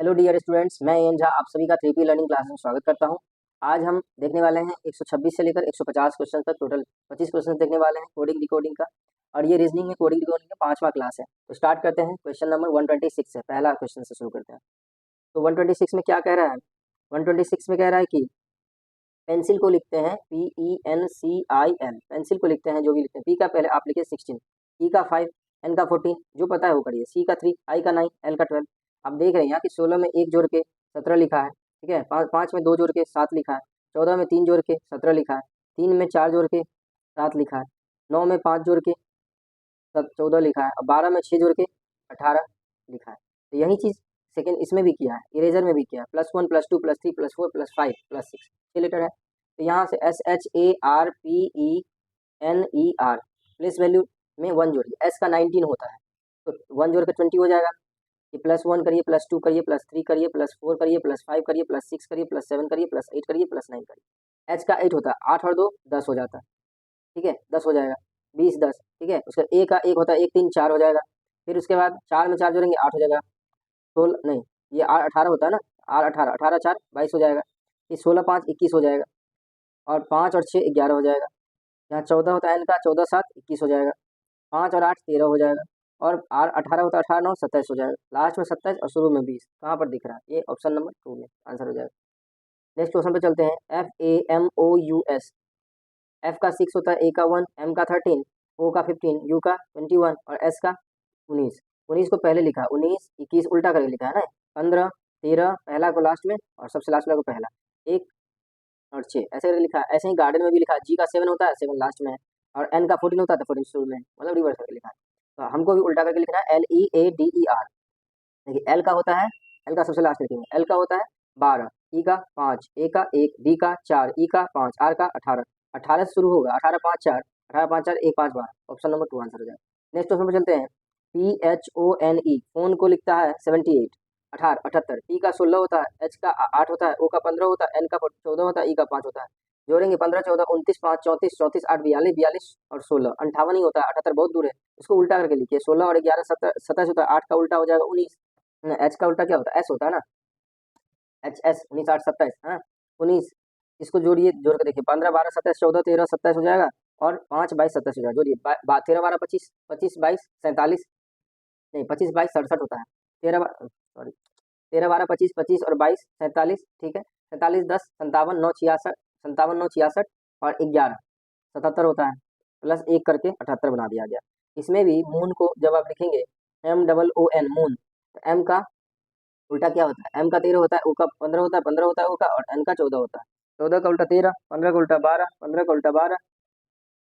Hello dear students, मैं N Jha आप सभी का 3P लर्निंग क्लास में स्वागत करता हूं। आज हम देखने वाले हैं 126 से लेकर 150 क्वेश्चन तक, टोटल 25 क्वेश्चन देखने वाले हैं कोडिंग डिकोडिंग का। और ये रीजनिंग में कोडिंग डिकोडिंग का 5वां क्लास है। तो स्टार्ट करते हैं। क्वेश्चन नंबर 126 है, पहला क्वेश्चन से शुरू करते हैं। तो 126 में क्या कह रहा है? 126 में कह रहा है कि पेंसिल को लिखते हैं PENCIL, पेंसिल को लिखते हैं, जो भी लिखते हैं। पी का पहले आप लिखिए 16, ई का 5, एन का 14, जो पता है वो करिए। सी का 3, आई का 9, एल का 12। आप देख रहे हैं यहाँ कि 16 में 1 जोड़ के 17 लिखा है, ठीक है। 5 में 2 जोड़ के 7 लिखा है, 14 में 3 जोड़ के 17 लिखा है, 3 में 4 जोड़ के 7 लिखा है, 9 में 5 जोड़ के 14 लिखा है, और 12 में 6 जोड़ के 18 लिखा है। तो यही चीज़ सेकेंड इसमें भी किया है, इरेजर में भी किया है। +1 +2 +3 +4 +5 +6 6 लेटर है। तो यहाँ से SHARPENER प्लेस वैल्यू में 1 जोड़िए। एस का 19 होता है, तो 1 जोड़ के 20 हो जाएगा। ये +1 करिए, +2 करिए, +3 करिए, +4 करिए, +5 करिए, +6 करिए, +7 करिए, +8 करिए, +9 करिए। एच का 8 होता है, 8 और 2 10 हो जाता है, ठीक है। 10 हो जाएगा, 20 10, ठीक है। उसका ए का 1 होता है, 1 3 4 हो जाएगा। फिर उसके बाद 4 में 4 जोड़ेंगे 8 हो जाएगा। 16 नहीं, ये 18 होता है ना, 18 18 4 22 हो जाएगा। ये 16 5 21 हो जाएगा, और 5 और 6 11 हो जाएगा। यहाँ 14 होता है एन का, 14 7 21 हो जाएगा। 5 और 8 13 हो जाएगा, और आर 18 होता है, 18 9 27 हो जाएगा। लास्ट में 27 और शुरू में 20 कहाँ पर दिख रहा है? ये ऑप्शन नंबर 2 में आंसर हो जाएगा। नेक्स्ट क्वेश्चन पे चलते हैं। FAMOUS, एफ का 6 होता है, ए का 1, एम का 13, ओ का 15, यू का 21 और एस का 19। 19 को पहले लिखा, 19 21 उल्टा करके लिखा है ना। 15 13 पहला को लास्ट में, और सबसे लास्ट वाला को पहला, 1 और 6 ऐसे करके लिखा है। ऐसे ही गार्डन में भी लिखा है, जी का 7 होता है, 7 लास्ट में है, और एन का 14 होता है, तो 14 शुरू में है, मतलब रिवर्स करके लिखा है। तो हमको भी उल्टा करके लिखना है, LEADER। देखिए एल का होता है, एल का सबसे लास्ट में लिखेंगे। एल का होता है 12, ई का 5, ए का 1, डी का 4, ई का 5, आर का 18। 18 से शुरू होगा, 18 5 4, 18 5 4 1 5 12, ऑप्शन नंबर 2 आंसर हो जाएगा। नेक्स्ट क्वेश्चन पर चलते हैं। PHONE, फोन को लिखता है 78, 78। पी का 16 होता है, एच का 8 होता है, ओ का 15 होता है, एन का 14 होता है, ई का 5 होता है। जोड़ेंगे 15 14 29 5 34 34 8 42 42 और 16 58 ही होता है। 78 बहुत दूर है, इसको उल्टा करके लिखिए। 16 और 11 27 होता है, 8 का उल्टा हो जाएगा 19। एच का उल्टा क्या होता है? एस होता है ना, एच एस 19 8 27, हाँ 19। इसको जोड़िए, जोड़ के देखिए, 15 12 27 14 13 27 हो जाएगा, और 5 22 27 हो जाएगा। जोड़िए 13 12 25 25 22 47, नहीं 25 22 67 होता है। 13 सॉरी 13 12 25 25 और 22 47, ठीक है। 47 10 57 9 66, 57 9 66 और 11 77 होता है, प्लस 1 करके 78 बना दिया गया। इसमें भी मून को जब आप लिखेंगे MOON मून, तो एम का उल्टा क्या होता है? एम का 13 होता है, ओ का 15 होता है, 15 होता है ओ का, और एन का 14 होता है। 14 का उल्टा 13, 15 का उल्टा 12, 15 का उल्टा 12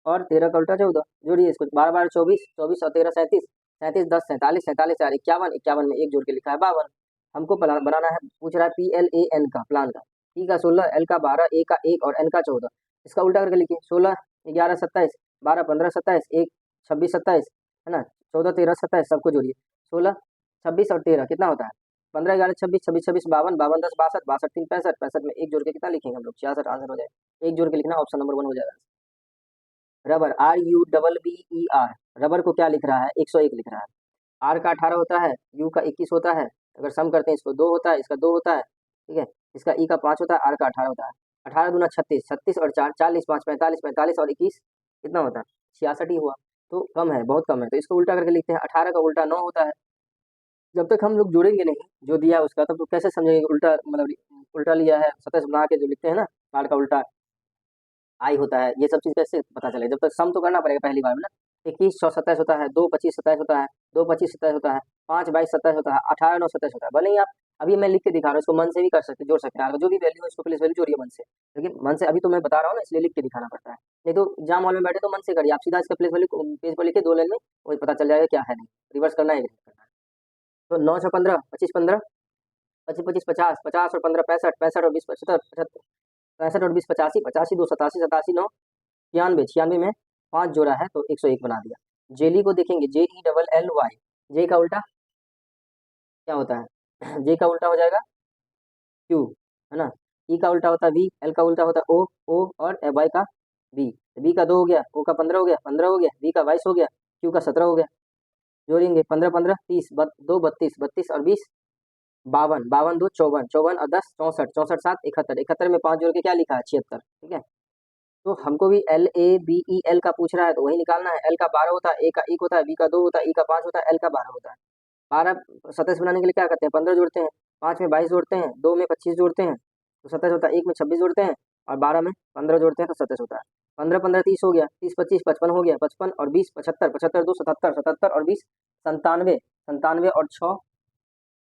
और 13 का उल्टा 14। जोड़िए इसको, 12 12 24, 24 और 13 37, 37 10 47, 47 4 51, 51 में 1 जोड़ के लिखा है 52। हमको बनाना है, पूछ रहा है PLAN का, प्लान का। पी का 16, एल का 12, ए का 1 और एन का 14। इसका उल्टा करके लिखिए, 16 11 27, 12 15 27, 1 26 27, है ना, 14 13 27, सबको जोड़िए। 16 26 और 13 कितना होता है? 15 11 26 26 26 52, 52 10 62, 62 3 65, 65 में 1 जोड़ के कितना लिखेंगे हम लोग? 66 आंसर हो जाएगा। 1 जोड़ के लिखना, ऑप्शन नंबर 1 हो जाएगा। रबर, RUBBER, रबर को क्या लिख रहा है? 101 लिख रहा है। आर का 18 होता है, यू का 21 होता है, अगर सम करते हैं इसको 2 होता है, इसका 2 होता है, ठीक है। इसका ई का 5 होता है, आर का 18 होता है। 18 दूना 36, 36 और 4 40, 5 45, 45 और 21 कितना होता है? 66 ही हुआ। तो कम है, बहुत कम है, तो इसको उल्टा करके लिखते हैं। 18 का उल्टा 9 होता है। जब तक हम लोग जोड़ेंगे नहीं जो दिया है उसका, तब तो कैसे समझेंगे उल्टा, मतलब उल्टा लिया है? 27 बना के जो लिखते हैं ना, आर का उल्टा आई होता है, ये सब चीज़ कैसे पता चले? जब तक सम तो करना पड़ेगा पहली बार में ना। 21 6 27 होता है, 2 25 27 होता है, 2 25 27 होता है, 5 22 27 होता है, 18 9 27 होता है। भले ही आप अभी मैं लिख के दिखा रहा हूँ, इसको मन से भी कर सकते, जोड़ सकते हैं। जो भी वैल्यू है इसको प्लेस वैल्यू जोड़िए मन से, लेकिन मन से अभी तो मैं बता रहा हूँ ना, इसलिए लिख के दिखाना पड़ता है। नहीं तो एग्जाम हॉल में बैठे तो मन से करिए, आप सीधा इसका प्लेस वैल्यू पेज पर लिखे 2 लाइन में, वही पता चल जाएगा क्या है, नहीं रिवर्स करना है या नहीं करना है। तो 9 6 15 25 15, 25 25 50, 50 और 15 65, 65 और 20 75, 75, 65 और 20 85, 85 2 87, 87 9 96, 96 में 5 जोड़ा है तो 101 बना दिया। जेली को देखेंगे, JELLY, जे का उल्टा क्या होता है? जे का उल्टा हो जाएगा क्यू, है ना। ई का उल्टा होता है वी, एल का उल्टा होता है ओ, ओ और वाई का बी। बी का 2 हो गया, ओ का 15 हो गया, 15 हो गया, बी का 22 हो गया, क्यू का 17 हो गया। जोड़ेंगे 15 15 30, 2 32, 32 और 20 52, 52 दो 54, 54 और 10 64, 64 7 71, 71 में 5 जोड़ के क्या लिखा है 76, ठीक है। तो हमको भी LABEL का पूछ रहा है तो वही निकालना है। L का 12 होता है, A का 1 होता है, B का 2 होता है, E का 5 होता है, L का 12 होता है। 12 27 बनाने के लिए क्या करते हैं, 15 जोड़ते हैं, 5 में 22 जोड़ते हैं, 2 में 25 जोड़ते हैं तो 27 होता है, 1 में 26 जोड़ते हैं और 12 में 15 जोड़ते हैं तो 27 होता है। 15 15 30 हो गया, 30 25 55 हो गया, 55 और 20 75, 75 2 77, 77 और 20 97, 97 और 6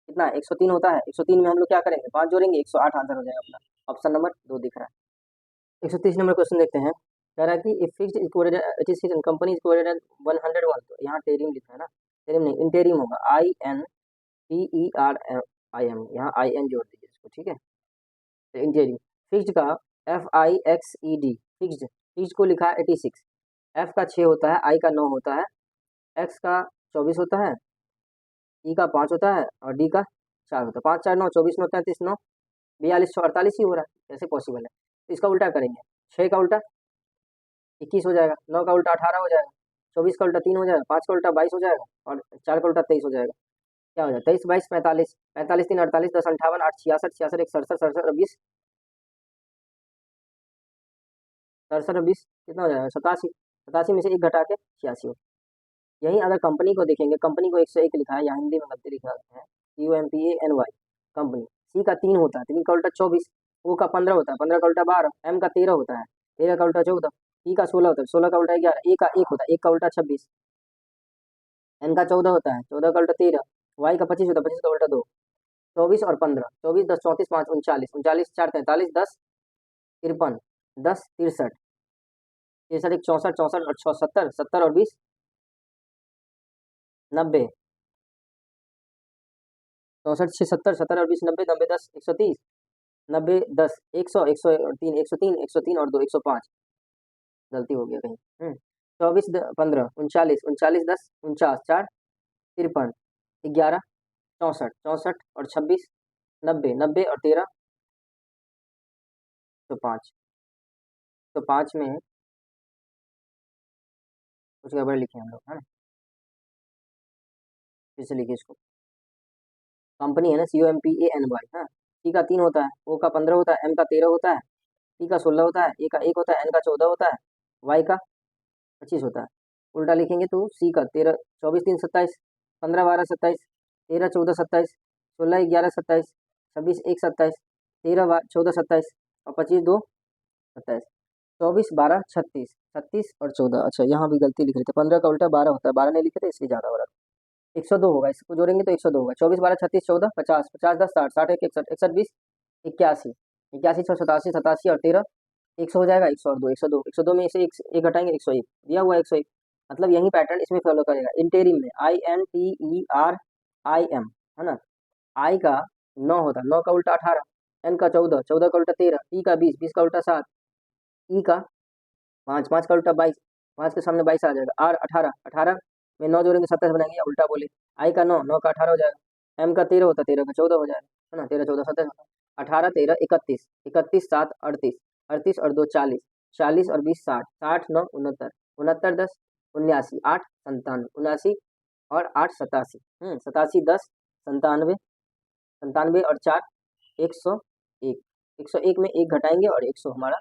कितना है 103 होता है। 103 में हम लोग क्या करेंगे, 5 जोड़ेंगे, 108 आंसर हो जाएगा अपना। ऑप्शन नंबर 2 दिख रहा है। 130 नंबर क्वेश्चन देखते हैं। कह रहा है कि if fixed is coded it is company is coded at 101, तो यहाँ टेरिम लिखा है ना, टेरिम नहीं इंटेरिम होगा, INTERIM, यहाँ IN जोड़ दीजिए इसको, ठीक है। तो इंटेरिम फिक्स्ड का FIXED, फिक्स्ड, फिक्स्ड को लिखा है 86, F का 6 होता है, I का 9 होता है, X का 24 होता है, E का 5 होता है और D का 4 होता है। 5 4 9 24 9 33 9 42 48 ही हो रहा है, कैसे पॉसिबल है। तो इसका उल्टा करेंगे, 6 का उल्टा 21 हो जाएगा, 9 का उल्टा 18 हो जाएगा, 24 का उल्टा 3 हो जाएगा, 5 का उल्टा 22 हो जाएगा और 4 का उल्टा 23 हो जाएगा। क्या हो जाएगा 23 22 45, 45 3 48 10 58 8 66 66 1 67 67 और 20 67 और 20 कितना हो जाएगा 87, 87 में से एक घटा के 86 हो। यहीं अगर कंपनी को देखेंगे, कंपनी को 101 लिखा है, यहाँ हिंदी में गलती लिखा है CUMPANY कंपनी। सी का 3 होता है, 3 का उल्टा 24, O का 15 होता है, 15 का उल्टा 12, M का 13 होता है, 13 का उल्टा 14, P का 16 होता है, 16 का उल्टा 11, A का 1 होता है, 1 का उल्टा 26, N का 14 होता है, 14 का उल्टा 13, Y का 25 होता है, 25 का उल्टा 2, 24 और 15, 24 10 34 5 39, 39 4 43 10 53, 10 63, 63 1 64 64 और 6 70, 70 और 20 90, 64 6 70 70 और 20 90 90 10 130, 90 10 100 100 और 3 103 103 और 2 105, गलती हो गया कहीं। 24 15 39 39 10 49 4 53 11 64 64 और 26 90 90 और 13 तो 5, तो 5 में कुछ गड़बड़ लिखे हम लोग, है ना, फिर से लिखिए इसको। कंपनी है ना CUMPANY, हाँ। सी का 3 होता है, O का 15 होता है, M का 13 होता है, P का 16 होता है, A का 1 होता है, N का 14 होता है, Y का 25 होता है। उल्टा लिखेंगे तो C का 13 24 3 27, 15 12 27, 13 14 27, 16 11 27, 26 1 27, 13 14 27 और 25 2 27, 24 12 36 36 और 14। अच्छा यहाँ भी गलती लिख रहे थे, 15 का उल्टा 12 होता है, 12 नहीं लिखे थे इसलिए ज़्यादा हो रहा था। 102 होगा, इसको जोड़ेंगे तो 102 होगा, 24 12 36 14 50 50 10 60 60 1 61 61 20 81 81 6 87 87 और 13 100 हो जाएगा, 100 और 2 102, 102 में से एक घटाएंगे 101, दिया हुआ है 101। मतलब यही पैटर्न इसमें फॉलो करेगा, इंटेरिम में INTERIM, है ना। आई का 9 होता है, 9 का उल्टा 18, एन का 14, 14 का उल्टा 13, ई का 20, 20 का उल्टा 7, ई का 5, 5 का उल्टा 22, 5 के सामने 22 आ जाएगा, आर 18, 18 में 9 जोड़ेंगे 27 बनाएंगे, या उल्टा बोले, आई का 9, 9 का 18 हो जाएगा, एम का 13 होता है, 13 का 14 हो जाएगा, है ना, 13 14 27 होता है, 18 13 31, 31 7 38, 38 और 2 40, 40 और 20 60, 60 9 69, 69 10 79, 8 97, 79 और 8 87, 87 10 97, 97 और 4 101, 101 में एक घटाएंगे और 100 हमारा,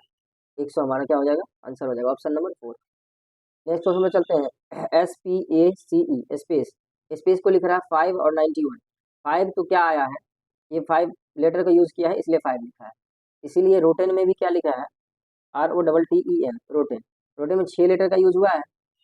100 हमारा क्या हो जाएगा, आंसर हो जाएगा, ऑप्शन नंबर 4। नेक्स्ट क्वेश्चन में चलते हैं, SPACE स्पेस, स्पेस को लिख रहा है 5 और 91, 5 तो क्या आया है, ये 5 लेटर का यूज़ किया है इसलिए 5 लिखा है, इसीलिए रोटेन में भी क्या लिखा है, ROTTEN रोटेन, रोटेन में 6 लेटर का यूज हुआ है,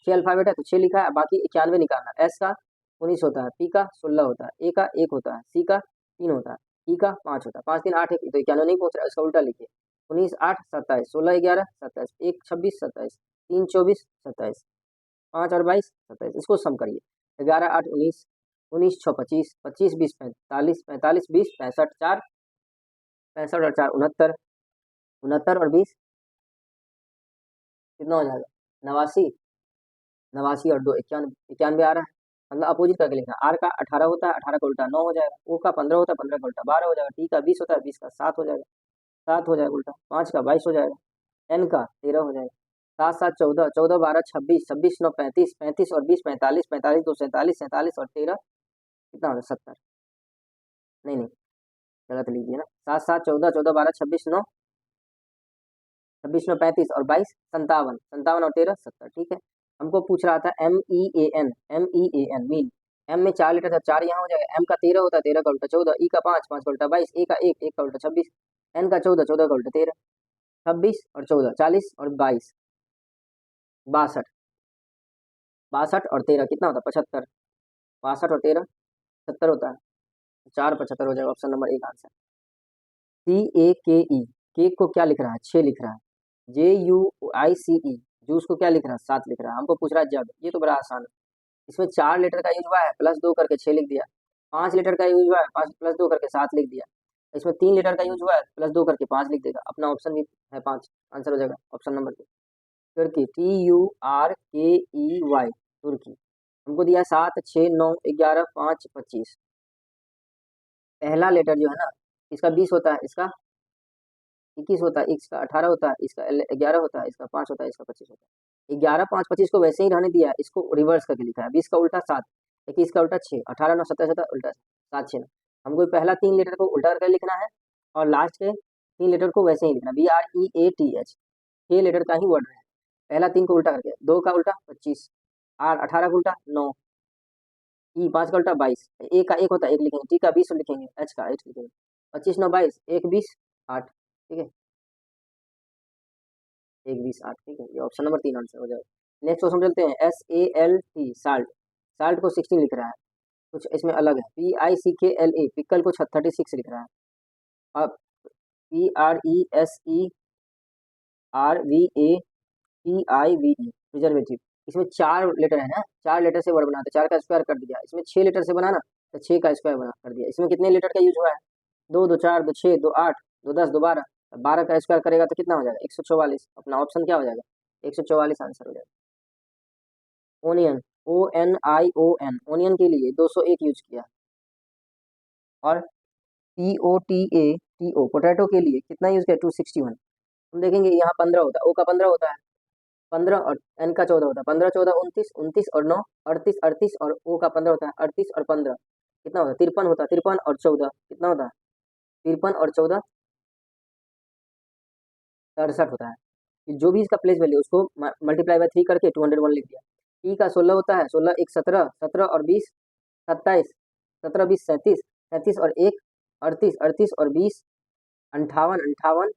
6 अल्फाबेट है तो 6 लिखा है, बाकी 91 निकालना। एस का 19 होता है, पी का 16 होता है, ए का 1 होता है, सी का 3 होता है, ई का 5 होता है, 5 3 8 1, तो 91 नहीं पहुंच रहा है, इसका उल्टा लिखिए, 19 8 27, 16 11 27, 1 26 27, 3 24 27, 5 और 22 27, इसको सम करिए, 11 8 19, 19 6 25, 25 20 45, 45 20 65 4 65 और 4 69, 69 और 20 कितना हो जाएगा 89, 89 और 2 91, 91 आ रहा है, मतलब अपोजिट करके लिखना, आर का 18 होता है, 18 का उल्टा 9 हो जाएगा, ओ का 15 होता है, 15 का उल्टा 12 हो जाएगा, टी का 20 होता है, 20 का 7 हो जाएगा, 7 हो जाएगा उल्टा, 5 का 22 हो जाएगा, एन का 13 हो जाएगा, 7 7 14, 14 12 26, 26 9 35, 35 और 20 45, 45 2 47, 47 और 13 कितना होगा 70। नहीं नहीं, गलत लिख दिया ना। 7 7 14, 14 12 26 9, 26 9 35 और 22 57, 57 और 13 70, ठीक है। हमको पूछ रहा था MEAN, MEAN मीन। एम में 4 लेटर था, 4 यहाँ हो जाएगा। एम का 13 होता है, 13 का उल्टा 14, ई का 5, 5 का उल्टा 22, ए का 1, 1 का उल्टा 26, एन का 14, 14 का उल्टा 13, 26 और 14 40 और 22 62, 62 और 13 कितना होता है 75, 62 और 13 70 होता है, 4 75 हो जाएगा। Option number 1 answer. CAKE, cake को क्या लिख रहा है 6 लिख रहा है। JUICE, जूस को क्या लिख रहा है 7 लिख रहा है। हमको पूछ रहा है जग, ये तो बड़ा आसान है। इसमें 4 लीटर का यूज हुआ है, प्लस 2 करके 6 लिख दिया। 5 लीटर का यूज हुआ है, 5 प्लस 2 करके 7 लिख दिया। इसमें 3 लीटर का यूज हुआ है, प्लस 2 करके 5 लिख देगा। अपना ऑप्शन भी है 5, आंसर हो जाएगा ऑप्शन नंबर 2 तुर्की, TURKEY तुर्की। हमको दिया 7 6 9 11 5 25। पहला लेटर जो है ना, इसका 20 होता है, इसका 21 होता है, इसका 18 होता है, इसका 11 होता है, इसका 5 होता है, इसका 25 होता है। 11 5 25 को वैसे ही रहने दिया, इसको रिवर्स करके लिखा है। 20 का उल्टा 7, 21 का उल्टा 6, 18 9 17 17 उल्टा 7 6 9। हमको पहला 3 लेटर को उल्टा करके लिखना है और लास्ट के 3 लेटर को वैसे ही लिखना। BREATH 6 लेटर का ही वर्ड है। पहला 3 को उल्टा करके, 2 का उल्टा 25, आर 18 का उल्टा 9, ई 5 का उल्टा 22, ए का 1 होता है 1 लिखेंगे, टी का 20 लिखेंगे, एच का 8 लिखेंगे। 25 9 22, 1 20 8, ठीक है, 1 20 8, ठीक है। ये ऑप्शन नंबर 3 आंसर हो जाएगा। नेक्स्ट क्वेश्चन चलते हैं। SALT साल्ट, साल्ट को 16 लिख रहा है, कुछ इसमें अलग है। PICKLA पिकल को 36 लिख रहा है। अब PRESERVATIVE प्रिजर्वेटिव, इसमें 4 लेटर है ना, 4 लेटर से वर्ड बनाते, 4 का स्क्वायर कर दिया। इसमें 6 लेटर से बनाना तो 6 का स्क्वायर बना कर दिया। इसमें कितने लेटर का यूज हुआ है 2 2 4 2 6 2 8 2 10 2 12, 12 का स्क्वायर करेगा तो कितना हो जाएगा 144। अपना ऑप्शन क्या हो जाएगा 144 आंसर हो जाएगा। ओनियन, ONION ओनियन के लिए 201 यूज किया। और POTATO पोटैटो के लिए कितना यूज किया 261। हम देखेंगे यहाँ 15 होता है, ओ का 15 होता है 15 और एन का 14 होता है। 15 14 29, 29 और 9 38, 38 और ओ का 15 होता है 38 और 15 कितना होता है 53 होता है। 53 और 14 कितना होता है 53 और 14 67 होता है। जो भी इसका प्लेस वैल्यू उसको मल्टीप्लाई बाय 3 करके 201 लिख दिया। टी का 16 होता है, 16 1 17, 17 और 20 27, 17 20 37, 37 और 1 38, 38 और 20 58, 58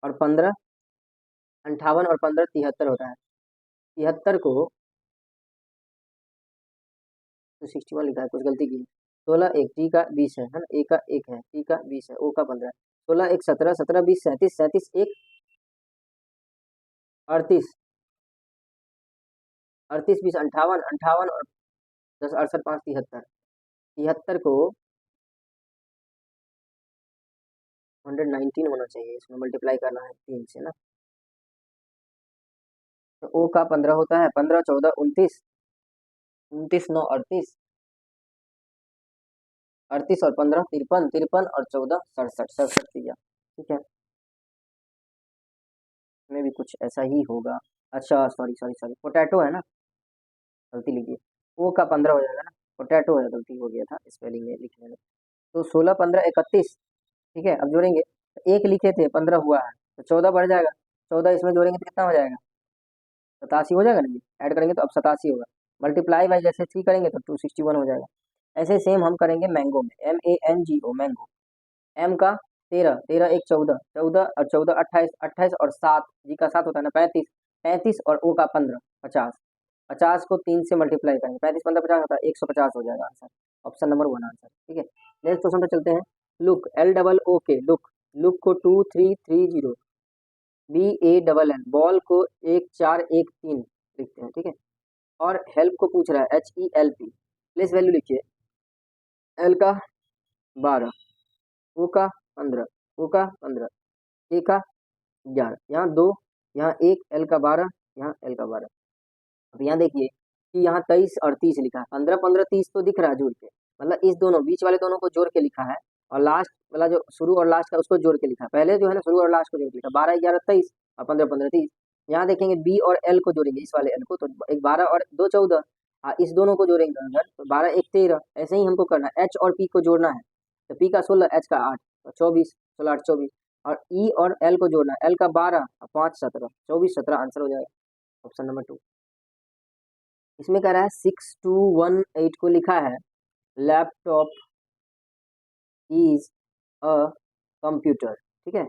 और 15 58 और 15 73 होता है। 73 को तो 61 लिखा है, कुछ गलती की। 16 1 टी का 20 है ना, ए का 1 है, टी का 20 है, ओ का 15 है। 16 1 17, 17 20 37, 37 1 38, 38 20 58, 58 और 10 68 5 73, 73 को 119 होना चाहिए, इसमें मल्टीप्लाई करना है 3 से ना। तो ओ का 15 होता है, 15 14 29, 29 9 38, 38 और 15 53, 53 और 14 67, 67 दिया, ठीक है। में भी कुछ ऐसा ही होगा। अच्छा सॉरी सॉरी सॉरी, पोटैटो है ना, गलती लिखिए। ओ का 15 हो जाएगा ना, पोटैटो है, गलती हो गया था स्पेलिंग में लिखने में। तो 16 15 31, ठीक है। अब जोड़ेंगे तो 1 लिखे थे 15 हुआ है तो 14 बढ़ जाएगा, 14 इसमें जोड़ेंगे तो कितना हो जाएगा 87 हो जाएगा ना। ये ऐड करेंगे तो अब 87 होगा। मल्टीप्लाई बाई जैसे 3 करेंगे तो 261 हो जाएगा। ऐसे सेम हम करेंगे मैंगो में, MANGO मैंगो। एम का 13, 13 1 14, 14 और 14 28, 28 और 7 जी का 7 होता है ना 35, 35 और ओ का 15 50, 50 को 3 से मल्टीप्लाई करेंगे, 35 15 50 होता है 150 हो जाएगा आंसर। ऑप्शन नंबर 1 आंसर, ठीक है। नेक्स्ट क्वेश्चन पे चलते हैं। लुक LOOK लुक, लुक को 2330, BALL बॉल को 1413 लिखते हैं, ठीक है। और हेल्प को पूछ रहा है HELP, प्लेस वैल्यू लिखिए। एल का 12, ओ का 15, ओ का 15, ए का 11, यहाँ 2, यहाँ 1, एल का 12, यहाँ एल का 12। अब यहाँ देखिए कि यहाँ 23 और 30 लिखा है, 15 15 30 तो दिख रहा है जोड़ के, मतलब इस दोनों बीच वाले दोनों को जोड़ के लिखा है और लास्ट वाला जो शुरू और लास्ट का उसको जोड़ के लिखा है। पहले जो है ना शुरू और लास्ट को जोड़ के लिखा, 12 11 23 और 15 15 30। यहाँ देखेंगे बी और एल को जोड़ेंगे, इस वाले एल को, तो एक 12 और 2 14, इस दोनों को जोड़ेंगे अगर तो 12 1 13। ऐसे ही हमको करना है, एच और पी को जोड़ना है तो पी का 16, एच का 8, तो 24, 16 8 24, और ई और एल को जोड़ना है, एल का 12 और 5 17, 24 17 आंसर हो जाएगा ऑप्शन नंबर 2। इसमें कह रहा है 6218 को लिखा है लैपटॉप इज अ कंप्यूटर, ठीक है।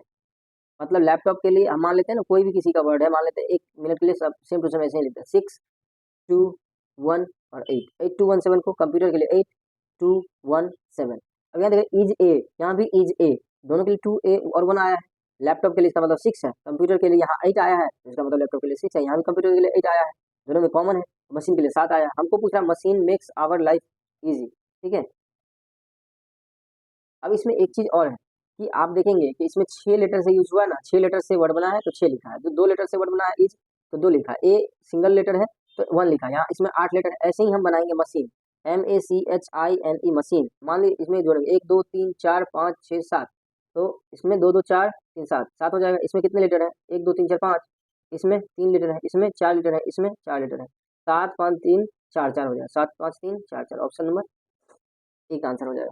मतलब लैपटॉप के लिए हम मान लेते हैं ना, कोई भी किसी का वर्ड है, मान लेते हैं 1 मिनट के लिए सब सेम टू सेम ऐसे ही लिखते हैं 621 और 8217 को कंप्यूटर के लिए 8217। अब यहाँ देखिए इज ए, यहाँ भी इज ए, दोनों के लिए 2 ए और 1 आया है। लैपटॉप के लिए इसका मतलब 6 है, कंप्यूटर के लिए यहाँ 8 आया है, इसका मतलब लैपटॉप के लिए 6 है, यहाँ भी कंप्यूटर के लिए 8 आया है, दोनों में कॉमन है। मशीन के लिए 7 आया है। हमको पूछ रहा है machine makes our life easy, ठीक है। अब इसमें एक चीज और है कि आप देखेंगे कि इसमें 6 लेटर से यूज हुआ है ना, 6 लेटर से वर्ड बना है तो 6 लिखा है, जो 2 लेटर से वर्ड बना है इज तो 2 लिखा है, ए सिंगल लेटर है तो 1 लिखा है, यहाँ इसमें 8 लेटर है। ऐसे ही हम बनाएंगे मशीन, MACHINE मशीन, मान ली इसमें जोड़ेंगे 1 2 3 4 5 6 7, तो इसमें 2 2 4 3 7 7 हो जाएगा। इसमें कितने लेटर है, 1 2 3 4 5, इसमें 3 लीटर है, इसमें 4 लीटर है, इसमें 4 लीटर है, 7 5 3 4 4 हो जाएगा, 7 5 3 4 4, ऑप्शन नंबर एक आंसर हो जाएगा।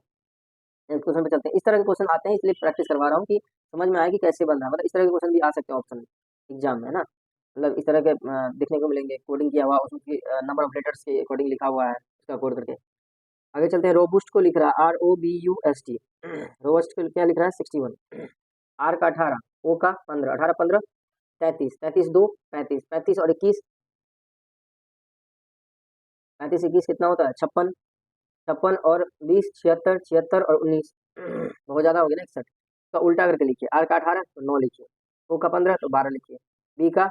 नेक्स्ट क्वेश्चन पे चलते हैं। इस तरह के क्वेश्चन आते हैं इसलिए प्रैक्टिस करवा रहा हूँ कि समझ में आए कि कैसे बन रहा है, मतलब इस तरह के क्वेश्चन भी आ सकते हैं ऑप्शन एग्जाम में, है ना। मतलब इस तरह के देखने को मिलेंगे, कोडिंग किया हुआ, उसमें नंबर ऑफ लेटर्स के अकॉर्डिंग लिखा हुआ है, उसका कोड करके। आगे चलते हैं। रोबुस्ट को लिख रहा है ROBUST, रोबस्ट को क्या लिख रहा है 61, आर का 18, ओ का 15, 18 15 33, 33 2 35, 35 और 21, 35 21 कितना होता है 56, 56 और 20 76, 76 और 19 बहुत ज़्यादा हो गया ना 61, का उल्टा करके लिखिए। आर का 18 तो 9 लिखिए, ओ का 15 तो 12 लिखिए, बी का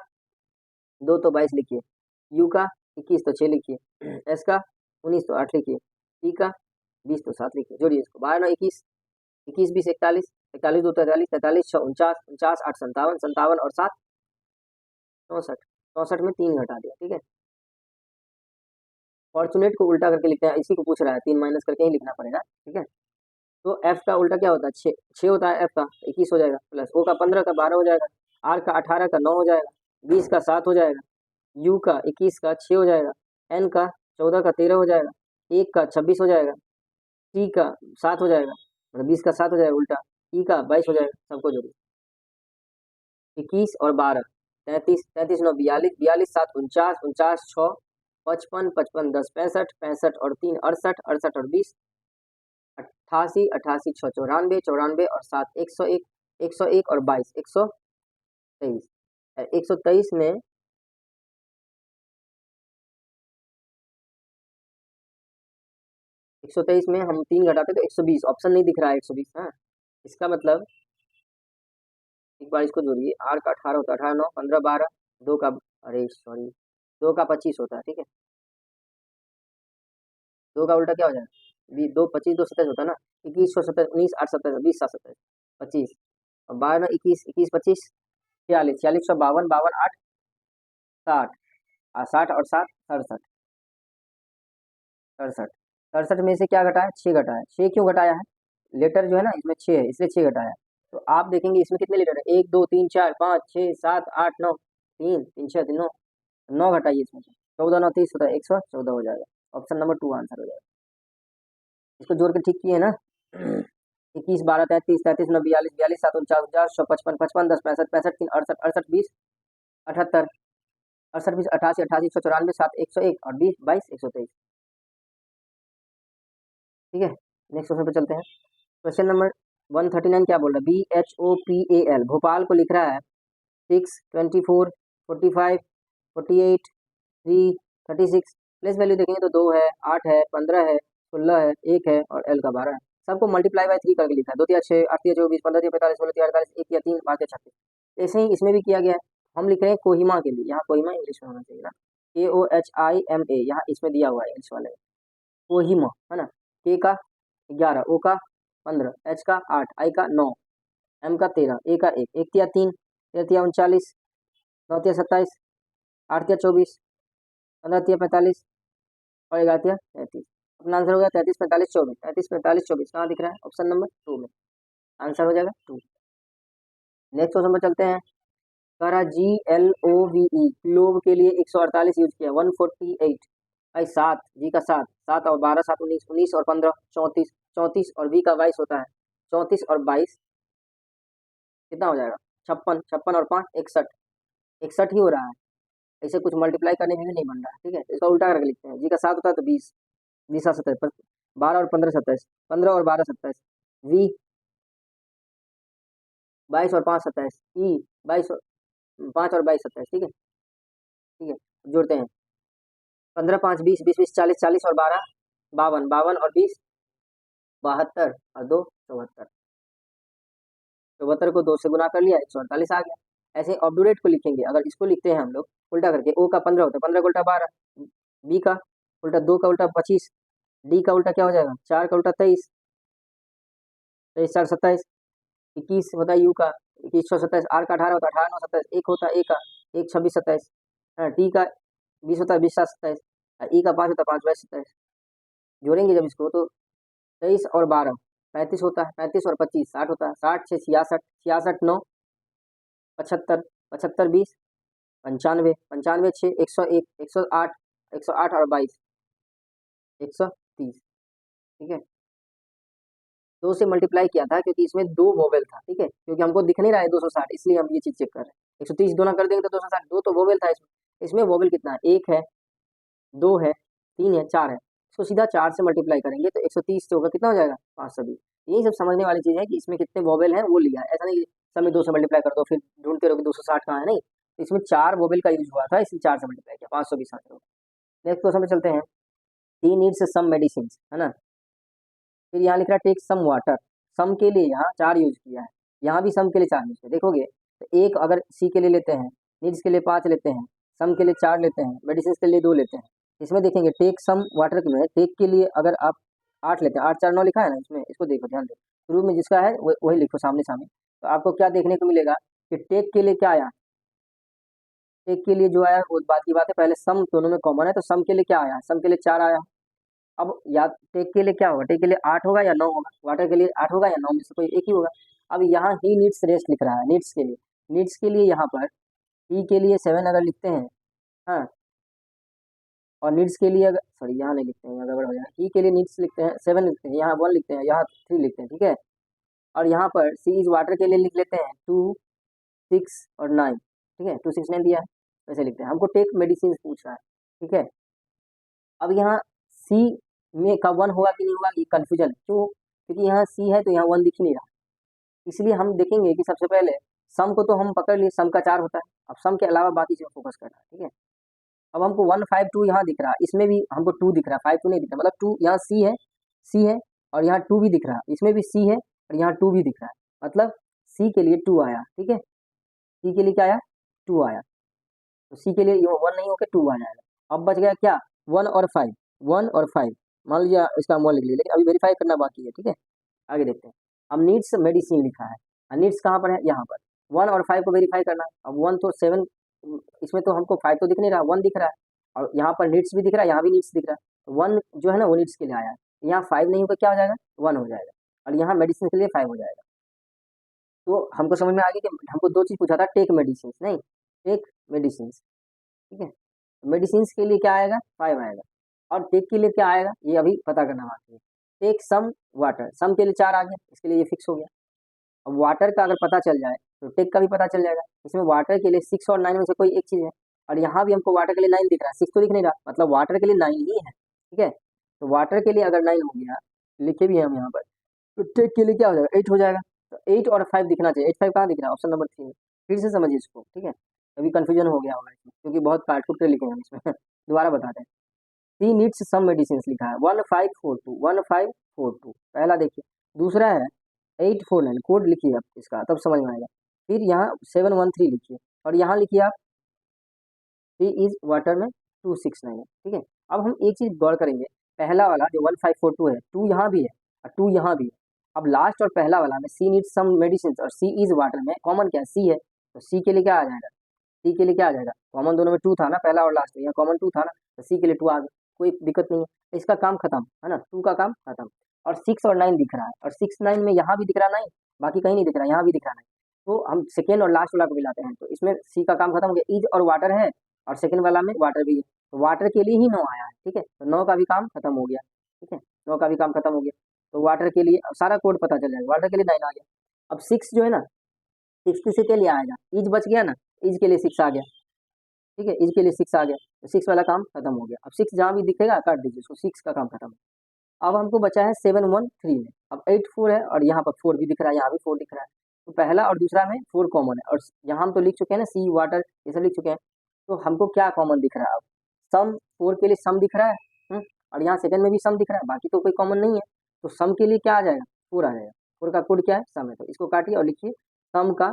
2 तो 22 लिखिए, यू का 21 तो 6 लिखिए, एस का 19 तो 8 लिखिए, टी का 20 तो 7 लिखिए। जोड़िए इसको, 12 9 21, 21 20 41, 41 2 43, 43 6 49, 49 8 57, 57 और 7 64, 64 में 3 घटा दिया, ठीक है। फॉर्चुनेट को उल्टा करके लिखते हैं, इसी को पूछ रहा है, 3 माइनस करके ही लिखना पड़ेगा, ठीक है। तो एफ का उल्टा क्या होता है 6, 6 होता है एफ का 21 हो जाएगा, प्लस ओ का 15 का 12 हो जाएगा, आर का 18 का 9 हो जाएगा, 20 का 7 हो जाएगा, यू का 21 का 6 हो जाएगा, एन का 14 का 13 हो जाएगा, एक का 26 हो जाएगा, टी का 7 हो जाएगा, मतलब 20 का 7 हो जाएगा उल्टा, ई का 22 हो जाएगा। सबको जोड़िए, 21 और 12 33, 33 9 42, 42 7 49, 49 6 55, 55 10 65, 65 और 3 68, 68 और 20 88, 88 6 94, 94 और 7 101, 101 और 22 123, 123 में 123 में हम 3 घटाते तो 120, ऑप्शन नहीं दिख रहा है 120, हाँ। इसका मतलब एक बार इसको जोड़िए, आर का 18 होता है, 18 9 15 12, 2 का, अरे सॉरी 2 का 25 होता है, ठीक है। 2 का उल्टा क्या हो जाएगा, 2 25 2 27 होता है ना, 21 6 27 19 8 27 20 7 27 25, और 12 21 21 25 46, 46 52 52 8 60, 60 और 7 67, 67, 67 में से क्या घटाया 6 घटाया, 6 क्यों घटाया है, लेटर जो है ना इसमें 6 है इसलिए 6 घटाया है। तो आप देखेंगे इसमें कितने लेटर है, 1 2 3 4 5 6 7 8 9, 3 3 6 3 9, 9 घटाइए इसमें से, 14 9 30 होता है 114 हो जाएगा, ऑप्शन नंबर 2 आंसर हो जाएगा। इसको जोड़ के ठीक किए ना 21 12 33 33 9 42 42 7 49 49 55 55 10 65 65 3 68 68 20 78, 68 20 88 88 194 7 101 और 20 22 123, ठीक है। नेक्स्ट क्वेश्चन पे चलते हैं। क्वेश्चन नंबर 139 क्या बोल रहा है, BHOPAL भोपाल को लिख रहा है 6 24 45 48 3 36, प्लेस वैल्यू देखेंगे तो 2 है 8 है 15 है 16 है 1 है और एल का 12 है। सबको मल्टीप्लाई बाय 3 करके लिखा है, 2 3 6 8 3 24 15 3 45 16 3 48 1 या 3 5 या 36। ऐसे ही इसमें भी किया गया है। हम लिख रहे हैं कोहिमा के लिए, यहाँ कोहिमा इंग्लिश में होना चाहिए ना, KOHIMA, यहाँ इसमें दिया हुआ है इंग्लिश वाले कोहिमा, है ना। के का 11, ओ का 15, एच का 8, आई का 9, एम का 13, ए का 1, 1 तिया 3, 13 तिया 39, 9 तिया 27, 8 तिया 24, 15 तिया 45 और 11 तिया 33। अपना आंसर हो गया 33 45 24, 33 45 24 कहाँ दिख रहा है, ऑप्शन नंबर 2 में आंसर हो जाएगा 2। नेक्स्ट क्वेश्चन पर चलते हैं। कह रहा GLOVE ग्लोब के लिए 148 यूज किया, 148 भाई 7 जी का 7 7 और 12 7 19 19 और 15 34 34 और V का 22 होता है 34 और 22 कितना हो जाएगा 56, 56 और 5 61, 61 ही हो रहा है। ऐसे कुछ मल्टीप्लाई करने में भी नहीं बन रहा है, ठीक है। तो इसका उल्टा करके लिखते हैं, जी का 7 होता है तो 20, 20 7 27, 12 और 15 27, 15 और 12 27, V 22 और 5 27, E 22 5 और 22 27, ठीक है, ठीक है। जोड़ते हैं 15 5 20, 20 20 40, 40 और 12 52, 52 और 20 72 और 2 74, 74 को 2 से गुना कर लिया 148 आ गया। ऐसे ऑब्डुरेट को लिखेंगे, अगर इसको लिखते हैं हम लोग उल्टा करके, O का 15 होता है, 15 का उल्टा 12, B का उल्टा 2 का उल्टा 25, D का उल्टा क्या हो जाएगा 4 का उल्टा 23, 23 4 27, 21 होता है U का 21 6 27, R का 18 होता है 18 9 27, 1 होता है A का 1 26 27, T का 20 होता है 20 7 27, E का 5 होता है 5 22 27। जोड़ेंगे जब इसको तो 23 और 12 35 होता है, 35 और 25 60 होता है, 60 6 66, 66 9 75, 75 20 95, 95 6 101, 108, 108 और 22 130, ठीक है। 2 से मल्टीप्लाई किया था क्योंकि इसमें 2 वोवेल था, ठीक है, क्योंकि हमको दिख नहीं रहा है 260, इसलिए हम ये चीज चेक कर रहे हैं। 130 दोनों कर देंगे तो 260, 2 तो वोवेल था इसमें, इसमें वोवेल कितना है 1 है 2 है 3 है 4 है, इसको सीधा 4 से मल्टीप्लाई करेंगे तो 130 से होगा कितना हो जाएगा 520। यही सब समझने वाली चीज़ है कि इसमें कितने वोवेल हैं वो लिया है, ऐसा नहीं कि सब में 2 से मल्टीप्लाई कर दो फिर ढूंढते रहोगे 260 कहाँ है, नहीं। तो इसमें 4 वोवेल का यूज हुआ था, इसलिए 4 से मल्टीप्लाई किया 520 आ गया। नेक्स्ट क्वेश्चन में चलते हैं, टी नीड्स सम मेडिसिन, है ना। फिर यहाँ लिख रहा है टेक सम वाटर, सम के लिए यहाँ 4 यूज किया है, यहाँ भी सम के लिए 4 यूज किया, देखोगे तो एक अगर सी के लिए लेते हैं, नीड्स के लिए 5 लेते हैं, सम के लिए 4 लेते हैं, मेडिसिन के लिए 2 लेते हैं। इसमें देखेंगे टेक सम वाटर में टेक के लिए अगर आप 8 लेते हैं, 8 4 9 लिखा है ना इसमें, इसको देखो ध्यान दो, शुरू में जिसका है वही लिखो सामने सामने, तो आपको क्या देखने को मिलेगा कि टेक के लिए क्या आया, टेक के लिए जो आया वो बात की बात है, पहले सम दोनों में कॉमन है, तो सम के लिए क्या आया, सम के लिए 4 आया। अब या टेक के लिए क्या होगा, टेक के लिए 8 होगा या 9 होगा, वाटर के लिए 8 होगा या 9 में से कोई एक ही होगा। अब यहाँ ही नीड्स रेस्ट लिख रहा है, नीड्स के लिए, नीड्स के लिए यहाँ पर ई के लिए 7 अगर लिखते हैं, हाँ, और नीड्स के लिए अगर सॉरी यहाँ नहीं लिखते हैं, यहाँ गड़बड़ हो जाएगा, ई के लिए नीड्स लिखते हैं 7 लिखते हैं, यहाँ 1 लिखते हैं, यहाँ 3 लिखते हैं, ठीक है। और यहाँ पर सी इज वाटर के लिए लिख लेते हैं 2 6 और 9, ठीक है, 2 6 9 दिया है वैसे लिखते हैं। हमको टेक मेडिसिन पूछ रहा है, ठीक है। अब यहाँ सी में का 1 होगा कि नहीं होगा ये कन्फ्यूजन है, क्यों, क्योंकि यहाँ सी है तो यहाँ 1 दिख नहीं रहा, इसलिए हम देखेंगे कि सबसे पहले सम को तो हम पकड़ लिए, सम का 4 होता है, अब सम के अलावा बाकी चीज़ फोकस करना है, ठीक है। अब हमको 1 5 2 यहाँ दिख रहा है, इसमें भी हमको 2 दिख रहा है, 5 2 नहीं दिख रहा, मतलब 2 यहाँ सी है और यहाँ 2 भी दिख रहा है, इसमें भी सी है और यहाँ 2 भी दिख रहा है, मतलब सी के लिए 2 आया, ठीक है, सी के लिए क्या आया 2 आया, तो सी के लिए ये 1 नहीं होकर 2 आ जाएगा। अब बच गया क्या 1 और 5, 1 और 5 मान लीजिए इसका मान लिख लिया, लेकिन अभी वेरीफाई करना बाकी है, ठीक है। आगे देखते हैं, अब नीड्स मेडिसिन लिखा है, नीड्स कहाँ पर है यहाँ पर, 1 और 5 को वेरीफाई करना है। अब 1 तो 7 इसमें तो हमको 5 तो दिख नहीं रहा, 1 दिख रहा है, और यहाँ पर नीड्स भी दिख रहा है, यहाँ भी नीड्स दिख रहा है, 1 जो है ना वो नीड्स के लिए आया है, यहाँ 5 नहीं होगा क्या हो जाएगा 1 हो जाएगा, और यहाँ मेडिसिन के लिए 5 हो जाएगा। तो हमको समझ में आ गया कि हमको 2 चीज़ पूछा था, टेक मेडिसिन नहीं टेक मेडिसिन, ठीक है। मेडिसिन के लिए क्या आएगा 5 आएगा, और टेक के लिए क्या आएगा ये अभी पता करना बाकी है। टेक सम वाटर, सम के लिए 4 आ गया, इसके लिए ये फिक्स हो गया। अब वाटर का अगर पता चल जाए तो टेक का भी पता चल जाएगा, इसमें वाटर के लिए 6 और 9 में से कोई एक चीज़ है, और यहाँ भी हमको वाटर के लिए 9 दिख रहा है, 6 तो दिख नहीं रहा, मतलब वाटर के लिए 9 ही है, ठीक है। तो वाटर के लिए अगर 9 हो गया, लिखे भी हैं हम यहाँ पर, तो टेक के लिए क्या हो जाएगा 8 हो जाएगा, तो 8 और 5 दिखना चाहिए, 8 5 कहाँ दिख रहा है ऑप्शन नंबर 3 में। फिर से समझिए इसको, ठीक है, अभी कन्फ्यूजन हो गया होगा इसमें क्योंकि बहुत काट कुट के लिखे हैं हम इसमें दोबारा बताते हैं। सी नीड्स सम मेडिसिन लिखा है 1542 1542, पहला देखिए, दूसरा है 849, कोड लिखिए आप इसका तब समझ में आएगा। फिर यहाँ 713 लिखिए, और यहाँ लिखिए आप सी इज वाटर में 269 है, ठीक है। अब हम एक चीज़ गौर करेंगे, पहला वाला जो 1542 है 2 यहाँ भी है और 2 यहाँ भी है, अब लास्ट और पहला वाला में सी नीड्स सम मेडिसिन और सी इज वाटर में कॉमन क्या है सी है, तो सी के लिए क्या आ जाएगा, सी के लिए क्या आ जाएगा, कॉमन दोनों में 2 था ना, पहला और लास्ट में, यहाँ कॉमन 2 था ना, तो सी के लिए 2 आ गया, कोई दिक्कत नहीं है, इसका काम खत्म है ना, 2 का काम खत्म। और 6 और 9 दिख रहा है, और 6 9 में यहाँ भी दिख रहा 9, बाकी कहीं नहीं दिख रहा, यहाँ भी दिख रहा 9, तो हम सेकेंड और लास्ट वाला को मिलाते हैं, तो इसमें सी का काम खत्म हो गया, इज और वाटर है, और सेकेंड वाला में वाटर भी है, तो वाटर के लिए ही 9 आया है, ठीक है, तो 9 का भी काम खत्म हो गया, ठीक है, 9 का भी काम खत्म हो गया। तो वाटर के लिए अब सारा कोड पता चल जाएगा। वाटर के लिए 9 आ गया। अब 6 जो है ना, 6 किसी के लिए आएगा, इज बच गया ना, इज के लिए 6 आ गया। ठीक है, इज के लिए 6 आ गया, तो 6 वाला काम खत्म हो गया। अब 6 जहाँ भी दिखेगा काट दीजिए उसको, 6 का काम खत्म। अब हमको बचा है 713 में। अब 8 4 है और यहाँ पर 4 भी दिख रहा है, यहाँ भी 4 दिख रहा है। तो पहला और दूसरा में 4 कॉमन है, और यहाँ हम तो लिख चुके हैं ना, सी वाटर ये सब लिख चुके हैं। तो हमको क्या कॉमन दिख रहा है? अब सम, 4 के लिए सम दिख रहा है। और यहाँ सेकंड में भी सम दिख रहा है, बाकी तो कोई कॉमन नहीं है। तो सम के लिए क्या आ जाएगा? 4 आ जाएगा। 4 का कोड क्या है? सम है। तो इसको काटिए और लिखिए सम का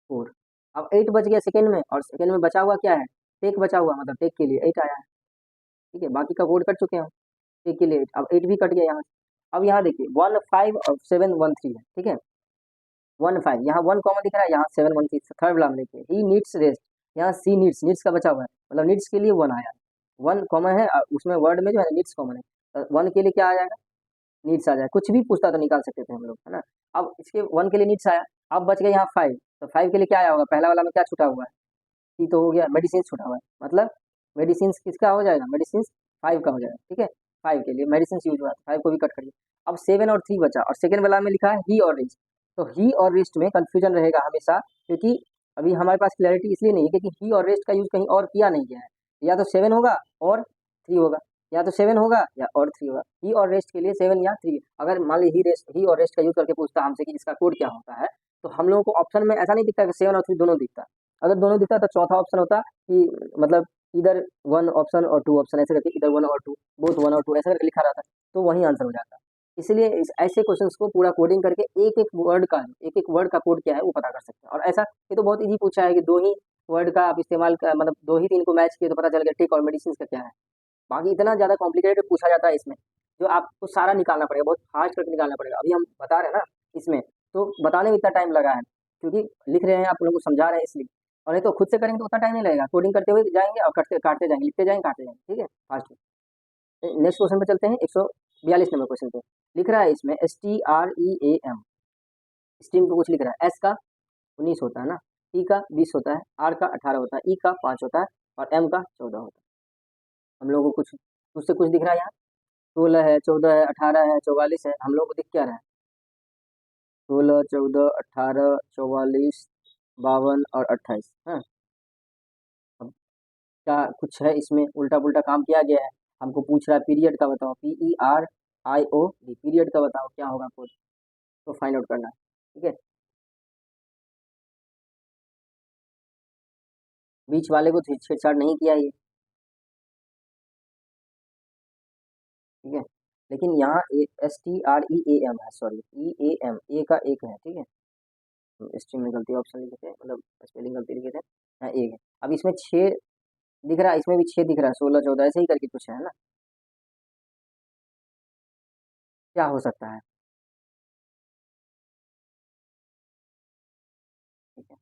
4। अब 8 बच गया सेकंड में, और सेकंड में बचा हुआ क्या है? टेक बचा हुआ, मतलब टेक के लिए 8 आया है। ठीक है, बाकी का कोड कट चुके हैं हम। टेक के लिए 8, अब 8 भी कट गया यहाँ से। अब यहाँ देखिए 1 5 और 7 1 3 है। ठीक है, 1 5, यहाँ 1 कॉमन दिख रहा है, यहाँ 7 1 3। थर्ड वाला में देखिए ही नीड्स रेस्ट, यहाँ सी नीड्स, नीड्स का बचा हुआ है, मतलब नीड्स के लिए 1 आया। 1 कॉमन है और उसमें वर्ड में जो है नीड्स कॉमन है, तो 1 के लिए क्या आ जाएगा? नीड्स आ जाएगा। कुछ भी पूछता तो निकाल सकते थे हम लोग, है ना। अब इसके 1 के लिए नीड्स आया। अब बच गया यहाँ 5, तो 5 के लिए क्या आया होगा? पहला वाला में क्या छूटा हुआ है? सी तो हो गया, मेडिसिन छूटा हुआ है, मतलब मेडिसिन किसका हो जाएगा? मेडिसिन 5 का हो जाएगा। ठीक है, 5 के लिए मेडिसिन यूज हुआ है, 5 को भी कट करिए। अब 7 और 3 बचा, और सेकंड वाला में लिखा है ही और रेस्ट। तो ही और रेस्ट में कंफ्यूजन रहेगा हमेशा, क्योंकि अभी हमारे पास क्लैरिटी इसलिए नहीं है क्योंकि ही और रेस्ट का यूज कहीं और किया नहीं गया है। या तो 7 होगा और 3 होगा, या तो 7 होगा या और 3 होगा। ही और रेस्ट के लिए 7 या 3। अगर मान ली ही और रेस्ट का यूज करके पूछता हमसे कि इसका कोड क्या होता है, तो हम लोगों को ऑप्शन में ऐसा नहीं दिखता कि 7 और 3 दोनों दिखता। अगर दोनों दिखता तो चौथा ऑप्शन होता कि मतलब इधर 1 ऑप्शन और 2 ऑप्शन, ऐसे करके इधर 1 और 2, बोथ 1 और 2 ऐसा करके लिखा रहता, तो वही आंसर हो जाता। इसलिए ऐसे क्वेश्चंस को पूरा कोडिंग करके एक एक वर्ड का कोड क्या है वो पता कर सकते हैं। और ऐसा ये तो बहुत इजी पूछा है कि 2 ही वर्ड का आप इस्तेमाल कर, मतलब 2 ही 3 को मैच किए तो पता चल गया टिक और मेडिसिन का क्या है। बाकी इतना ज़्यादा कॉम्प्लिकेटेड पूछा जाता है इसमें, जो आपको सारा निकालना पड़ेगा, बहुत फास्ट करके निकालना पड़ेगा। अभी हम बता रहे हैं ना इसमें, तो बताने में इतना टाइम लगा है क्योंकि लिख रहे हैं, आप लोगों को समझा रहे हैं इसलिए। और नहीं तो खुद से करेंगे तो उतना टाइम नहीं लगेगा, कोडिंग करते हुए जाएंगे और करते काटते जाएंगे, लिखते जाएंगे काटते जाएंगे। ठीक है, फास्ट में। नेक्स्ट क्वेश्चन पे चलते हैं, 142 नंबर क्वेश्चन पे। लिख रहा है इसमें STREAM, स्ट्रीम को कुछ लिख रहा है। एस का 19 होता है ना, टी का 20 होता है, आर का 18 होता है, ई का 5 होता है, और एम का 14 होता है। हम लोगों को कुछ उससे कुछ दिख रहा है यहाँ, 16 है, 14 है, 18 है, 44 है। हम लोगों को दिख क्या रहा है? 16 14 18 44 52 और 28। हाँ, अब क्या कुछ है इसमें उल्टा पुल्टा काम किया गया है? हमको पूछ रहा है पीरियड का बताओ, PERIOD, पीरियड का बताओ क्या होगा कोड, तो फाइंड आउट करना है। ठीक है, बीच वाले को छेड़छाड़ नहीं किया ये। ठीक है, लेकिन यहाँ STREAM है, सॉरी EAM, ए का एक है। ठीक है, स्ट्रीम में गलती ऑप्शन लिखे थे, मतलब स्पेलिंग गलती लिखे थे। हाँ, एक है। अब इसमें 6 दिख रहा है, इसमें भी 6 दिख रहा है, 16 14 ऐसे ही करके कुछ है ना। क्या हो सकता है? ठीक है,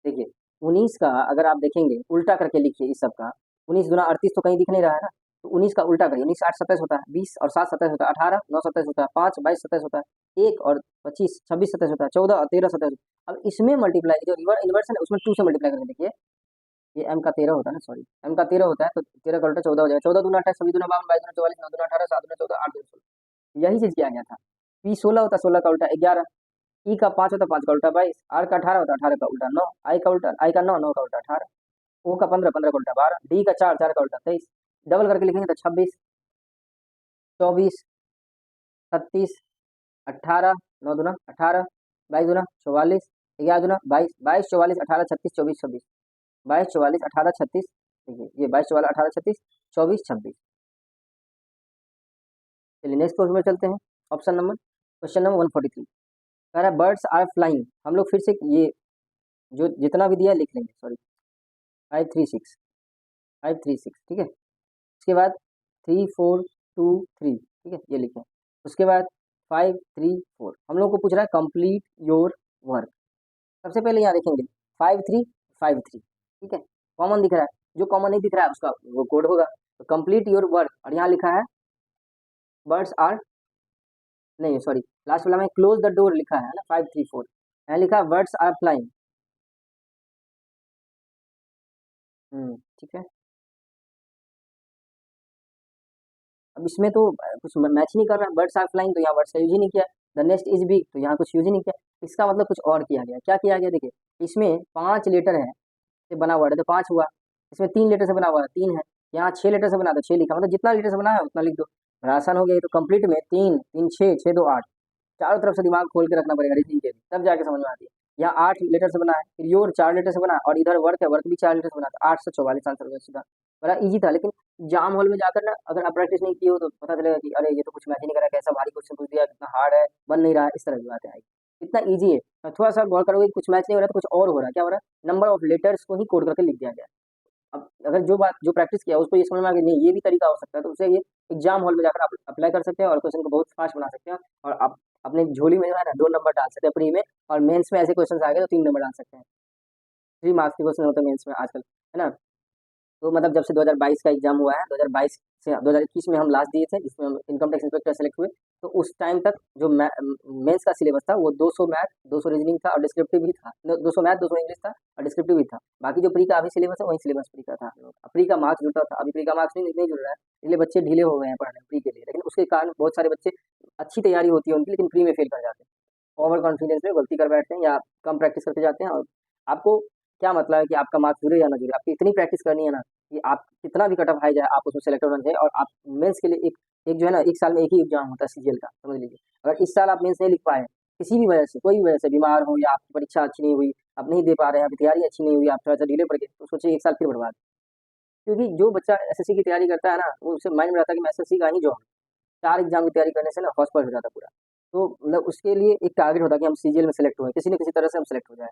देखिए 19 का अगर आप देखेंगे उल्टा करके लिखिए इस सब का। 19 गुना 38 तो कहीं दिख नहीं रहा है ना, तो 19 का उल्टा करिए। 19 8 27 होता है, 20 और 7 27 होता है, 18 9 27 होता है, 5 22 27 होता है, 1 और 25 26 27 होता है, 14 और 13 27। अब इसमें मल्टीप्लाई जो रिवर इन्वर्सन है उसमें 2 से मल्टीप्लाई करके देखिए। ये एम का 13 होता है ना, सॉरी एम का 13 होता है, तो 13 का उल्टा 14 हो जाएगा। 14 दूना 28, 26 दूना 52, 22 दूना 44, 9 दूना 18, 7 दूना 14, 8 दूना 16। यही चीज किया गया था। पी 16 होता, 16 का उल्टा 11। ई का 5 होता, 5 का उल्टा 22। आर का 18 होता, 18 का उल्टा 9। आई का 9, 9 का उल्टा 18। ओ का 15, 15 का उल्टा 12। डी का 4, 4 का उल्टा 23। डबल करके लिखेंगे तो 26 24 36 18, 9 दूना 18, 22 दूना 44, 11 दूना 22, 22 44 18 36 24 26। 22 44 18 36, देखिए ये 22 44 18 36 24 26। चलिए नेक्स्ट क्वेश्चन में चलते हैं। ऑप्शन नंबर क्वेश्चन नंबर 143 कह रहा है बर्ड्स आर फ्लाइंग। हम लोग फिर से ये जो जितना भी दिया है लिख लेंगे, सॉरी 536 536। ठीक है, उसके बाद 3423। ठीक है, ये लिखें। उसके बाद 534। हम लोग को पूछ रहा है कंप्लीट योर वर्क। सबसे पहले यहाँ देखेंगे 5353। ठीक है, कॉमन दिख रहा है, जो कॉमन नहीं दिख रहा है उसका वो कोड होगा। तो कंप्लीट योर वर्क, और यहाँ लिखा है बर्ड्स आर, नहीं सॉरी लास्ट वाला में क्लोज द डोर लिखा है ना, 534। यहाँ लिखा है बर्ड्स आर फ्लाइंग। ठीक है, अब इसमें तो कुछ मैच नहीं कर रहा, बर्ड्स आर फ्लाइंग तो यहाँ वर्ड्स का यूज ही नहीं किया, द नेस्ट इज बिग तो यहाँ कुछ यूज ही नहीं किया, इसका मतलब कुछ और किया गया। क्या किया गया देखिए, इसमें 5 लेटर है से बना हुआ है तो 5 हुआ, इसमें 3 लेटर से बना हुआ है 3 है, यहाँ 6 लेटर से बना तो 6 लिखा, मतलब जितना लेटर से बना है उतना लिख दो, बड़ा आसान हो गया। ये तो कंप्लीट में 3 3 6 6 2 8, चारों तरफ से दिमाग खोल के रखना पड़ेगा रीजनिंग के लिए, तब जाके समझ में आती है। यहाँ 8 लेटर से बना है, फिर योर 4 लेटर से बना है, और इधर वर्क है, वर्क भी 4 लेटर से बना, तो 844 आंसर हो गया सीधा। बड़ा इजी था, लेकिन एग्जाम हॉल में जाकर ना अगर आप प्रैक्टिस नहीं की हो तो पता चलेगा कि अरे ये तो कुछ मैच ही नहीं करा, कैसा भारी क्वेश्चन पूछ दिया, कितना हार्ड है, बन नहीं रहा है, इस तरह की बातें आएगी। इतना ईजी है, थोड़ा सा गौर करोगे कि कुछ मैच नहीं हो रहा तो कुछ और हो रहा है, क्या हो रहा है, नंबर ऑफ लेटर्स को ही कोड करके लिख दिया गया है। अब अगर जो बात जो प्रैक्टिस किया उसको ये समझ में आ गया नहीं ये भी तरीका हो सकता है, तो उसे ये एग्जाम हॉल में जाकर आप अप्लाई कर सकते हैं और क्वेश्चन को बहुत फास्ट बना सकते हैं, और आप अपने झोली में जो है ना 2 नंबर डाल सकते हैं प्री में, और मेंस में ऐसे क्वेश्चन आ गए तो 3 नंबर डाल सकते हैं। 3 मार्क्स के क्वेश्चन होते हैं मेंस में आजकल, है ना। तो मतलब जब से 2022 का एग्जाम हुआ है, 2022 से 2021 में हम लास्ट दिए थे जिसमें हम इनकम टैक्स इंस्पेक्टर सेलेक्ट हुए, तो उस टाइम तक जो मेंस का सिलेबस था वो 200 मैथ 200 रीजनिंग था और डिस्क्रिप्टिव भी था, 200 मैथ 200 इंग्लिश था और डिस्क्रिप्टिव भी था। बाकी जो प्री का अभी सिलेबस है वही सिलेबस प्री का था। प्री का मार्क्स जुड़ता था, अभी प्री का मार्क्स नहीं जुड़ रहा है, इसलिए बच्चे ढीले हो गए हैं पढ़ने प्री के लिए, लेकिन उसके कारण बहुत सारे बच्चे अच्छी तैयारी होती है उनकी लेकिन प्री में फेल कर जाते हैं, ओवर कॉन्फिडेंस में गलती कर बैठते हैं या कम प्रैक्टिस करके जाते हैं। और आपको क्या मतलब है कि आपका मार्क्स जुड़े या ना जुड़े, आपकी इतनी प्रैक्टिस करनी है ना कि आप कितना भी कट ऑफ हाई जाए आप उसमें सेलेक्ट होना चाहिए। और आप मेंस के लिए एक एक जो है ना एक साल में एक ही एग्जाम होता है सीजीएल का, समझ लीजिए। अगर इस साल आप मेंस नहीं लिख पाए किसी भी वजह से, कोई भी वजह से, बीमार हो या आपकी परीक्षा अच्छी नहीं हुई, आप नहीं दे पा रहे हैं, आपकी तैयारी अच्छी नहीं हुई, आप थोड़ा सा ढीले पड़ गए, तो सोचिए एक साल फिर बर्बाद। क्योंकि जो बच्चा एसएससी की तैयारी करता है ना वो उससे माइंड में रहता है कि मैं एसएससी का ही जो 4 एग्जाम की तैयारी करने से ना हॉस्पिटल हो जाता है पूरा। तो मतलब उसके लिए एक टारगेट होता है कि हम सीजीएल में सेलेक्ट हुए, किसी न किसी तरह से हम सेलेक्ट हो जाए।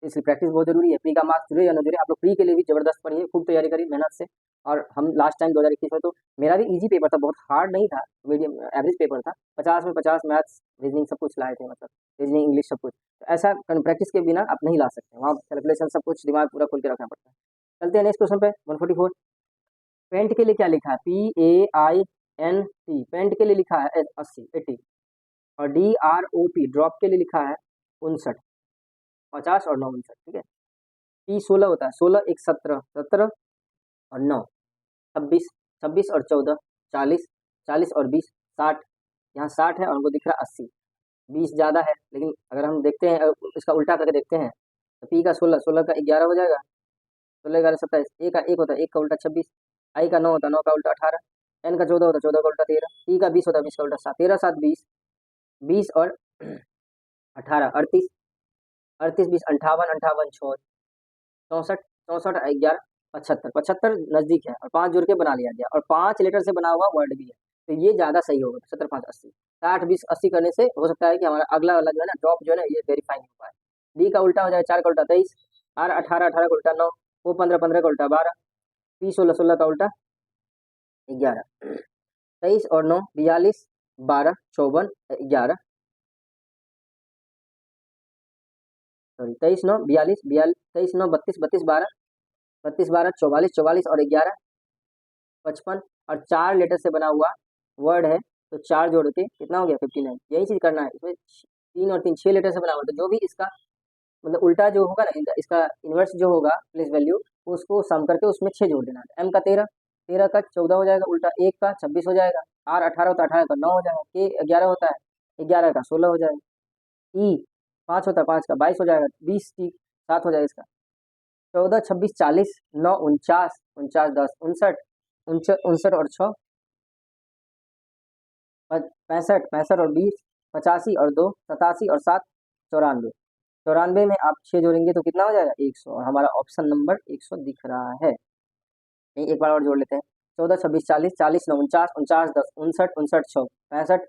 इसलिए प्रैक्टिस बहुत जरूरी है, प्री का मार्क्स जुड़े या ना जुड़े, आप लोग प्री के लिए भी जबरदस्त पढ़िए, खूब तैयारी करिए मेहनत से। और हम लास्ट टाइम 2021 में तो मेरा भी इजी पेपर था, बहुत हार्ड नहीं था, मीडियम एवरेज पेपर था, 50 में 50 मैथ्स रीजनिंग सब कुछ लाए थे, मतलब रीजनिंग इंग्लिश सब कुछ। तो ऐसा प्रैक्टिस के बिना आप नहीं ला सकते, वहाँ कैलकुलेशन सब कुछ दिमाग पूरा खोल के रखना पड़ता है। चलते हैं नेक्स्ट क्वेश्चन पे 144। पेंट के लिए क्या लिखा है, PAINT, पेंट के लिए लिखा है 80, और DROP ड्रॉप के लिए लिखा है 59, 50 और 9 59, ठीक है। P 16 होता है, 16 1 17 17 और 9 26, 26 और 14 40, 40 और 20 60, यहाँ 60 है और उनको दिख रहा है 80, 20 ज़्यादा है, लेकिन अगर हम देखते हैं इसका उल्टा करके देखते हैं तो P का 16 16 का 11 हो जाएगा, 16 11 27, A का 1 होता है 1 का उल्टा 26, I का 9 होता है 9 का उल्टा 18, N का 14 होता है 14 का उल्टा 13, T का 20 होता है 20 का उल्टा 7, 13 7 20, 20 और 18 38, 38 20 58 58 64 64 11 75 75 नजदीक है, और 5 जोड़ के बना लिया गया, और 5 लेटर से बना हुआ वर्ड भी है, तो ये ज़्यादा सही होगा। 75 5 80, 60 20 80 करने से हो सकता है कि हमारा अगला वाला जो है ना ड्रॉप जो है ना ये वेरीफाई नहीं हो पाए। डी का उल्टा हो जाए 4 का उल्टा 23, आर 18 18 का उल्टा 9, वो 15 15 का उल्टा 12, पी 16 16 का उल्टा 11, 23 और 9 42 12 54 11, सॉरी 23 9 42 42 23 9 32 32 12 32 12 44 44 और 11 55, और 4 लेटर से बना हुआ वर्ड है, तो 4 जोड़ के कितना हो गया 59। यही चीज़ करना है इसमें, 3 और 3 6 लेटर से बना हुआ, तो जो भी इसका मतलब उल्टा जो होगा ना इसका इन्वर्स जो होगा प्लेस वैल्यू, उसको सम करके उसमें 6 जोड़ देना है। एम का 13 13 का 14 हो जाएगा, उल्टा 1 का 26 हो जाएगा, आर 18 होता है 18 का 9 हो जाएगा, के 11 होता है 11 का 16 हो जाएगा, ई 5 होता है 5 का 22 हो जाएगा, 20 टी 7 हो जाएगा इसका, 14 26 40 9 49 49 10 59 59 और 6 65 65 और 20 85 और 2 87 और 7 94, 94 में आप 6 जोड़ेंगे तो कितना हो जाएगा 100, और हमारा ऑप्शन नंबर 100 दिख रहा है। यही एक बार और जोड़ लेते हैं, 14 26 40 40 9 49 49 10 59 59 6 65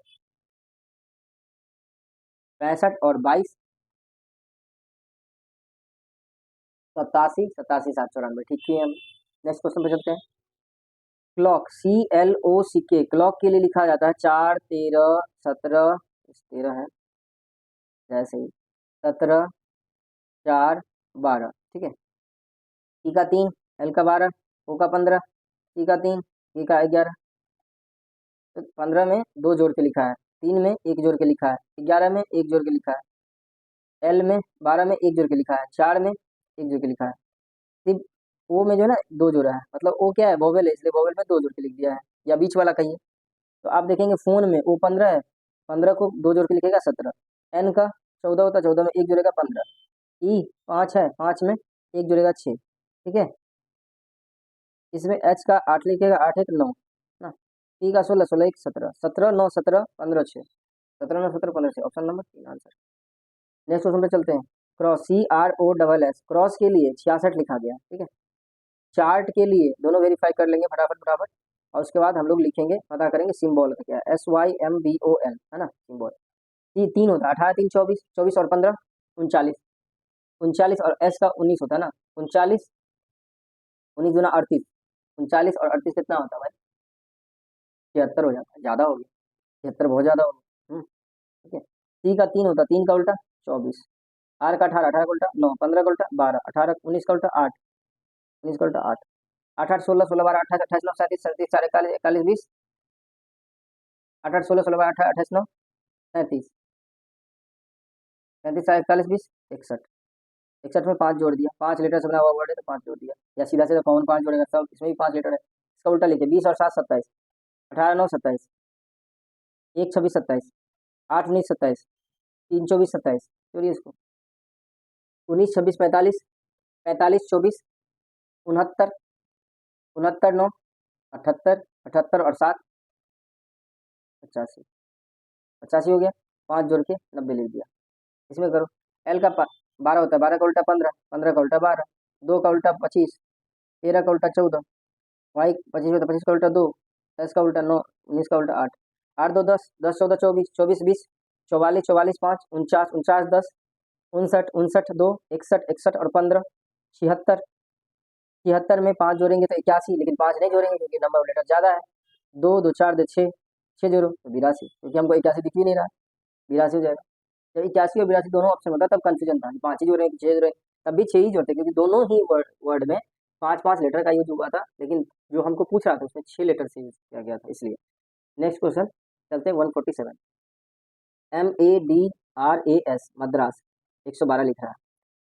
65 और 22 87 87 7 94, ठीक है। हम नेक्स्ट क्वेश्चन पे चलते हैं। क्लॉक CLOCK क्लॉक के लिए लिखा जाता है 4 13 17, 13 है जैसे ही 17 4 12, ठीक है। ई का 3 एल का 12 ओ का 15 सी का 3 ई का 11, तो 15 में 2 जोड़ के लिखा है, 3 में 1 जोड़ के लिखा है, 11 में 1 जोड़ के लिखा है, एल में 12 में 1 जोड़ के लिखा है, 4 में 1 जोड़ के लिखा है, सिर्फ ओ में जो है ना 2 जोड़ा है, मतलब ओ क्या है वोवेल है, इसलिए वोवेल में 2 जोड़ के लिख दिया है, या बीच वाला कहिए। तो आप देखेंगे फ़ोन में वो 15 है, 15 को 2 जोड़ के लिखेगा 17, एन का 14 होता है, 14 में 1 जुड़ेगा 15, ई 5 है, 5 में 1 जुड़ेगा 6, ठीक है। इसमें एच का 8 लिखेगा, 8 1 9 ना, टी का 16, 16 1 17, 17 9 17 15 6, 17 9 17 15 6, option number 3 answer. Next question पे चलते हैं। क्रॉस CROSS क्रॉस के लिए 66 लिखा गया, ठीक है। चार्ट के लिए दोनों वेरीफाई कर लेंगे फटाफट फटाफट, और उसके बाद हम लोग लिखेंगे, पता करेंगे सिंबल का क्या है, SYMBOL है ना सिंबल। तीन होता है, 18 3 24, 24 और 15 39, 39 और एस का 19 होता है ना, 39 19 गुना 38, 39 और 38 कितना होता है भाई, 76 हो जाता है, ज़्यादा हो गया, 76 बहुत ज़्यादा हो गया, ठीक है। सी का 3 होता है, 3 का उल्टा 24, आर का 18, 18 का उल्टा 9, 15 का उल्टा 12, 18 19 का उल्टा 8, 19 का उल्टा 8, 8 8 16 16 12 28 28 9 37 37 4 41 41 20, 8 8 16 16 12 18 28 9 37 37 4 41 20 61, 61 में 5 जोड़ दिया, 5 लीटर से बना हुआ वर्ड है तो 5 जोड़ दिया, या सीधा सीधा कौन 5 जोड़ेगा, सब इसमें भी 5 लीटर है, इसका उल्टा लिखे 20 और 7 27, 18 9 27, 1 26 27, 8 19 27, 3 24 27, चलिए इसको 19 26 45, 45 24 69, 69 9 78, 78 और 7 85, 85 हो गया, 5 जोड़ के 90 लिख दिया। इसमें करो, एल का 12 होता है, 12 का उल्टा 15, 15 का उल्टा 12, 2 का उल्टा 25, 13 का उल्टा 14, वाई 25 होता है, 25 का उल्टा 2, 10 का उल्टा 9, 19 का उल्टा 8, 8 2 10, 10 14 24, 24 20, 44 44 5, 49 49 10, 59 59 2, 61 61 और 15 76, 76 में 5 जोड़ेंगे तो 81, लेकिन 5 नहीं जोड़ेंगे क्योंकि नंबर ऑफ लेटर ज़्यादा है, 2 2 4 2 6, 6 जोड़ो तो 82, क्योंकि हमको 81 दिख भी नहीं रहा, 82 हो जाएगा। जब 81 और 82 दोनों ऑप्शन होता है तब कंफ्यूजन था, 5 ही जोड़े कि 6 जोड़े, तब भी 6 ही जोड़ते क्योंकि दोनों ही वर्ड में 5 5 लेटर का यूज हुआ था, लेकिन जो हमको पूछ रहा था उसमें 6 लेटर से यूज किया गया था, इसलिए। नेक्स्ट क्वेश्चन चलते हैं 147, MADRAS मद्रास 112 लिख रहा है,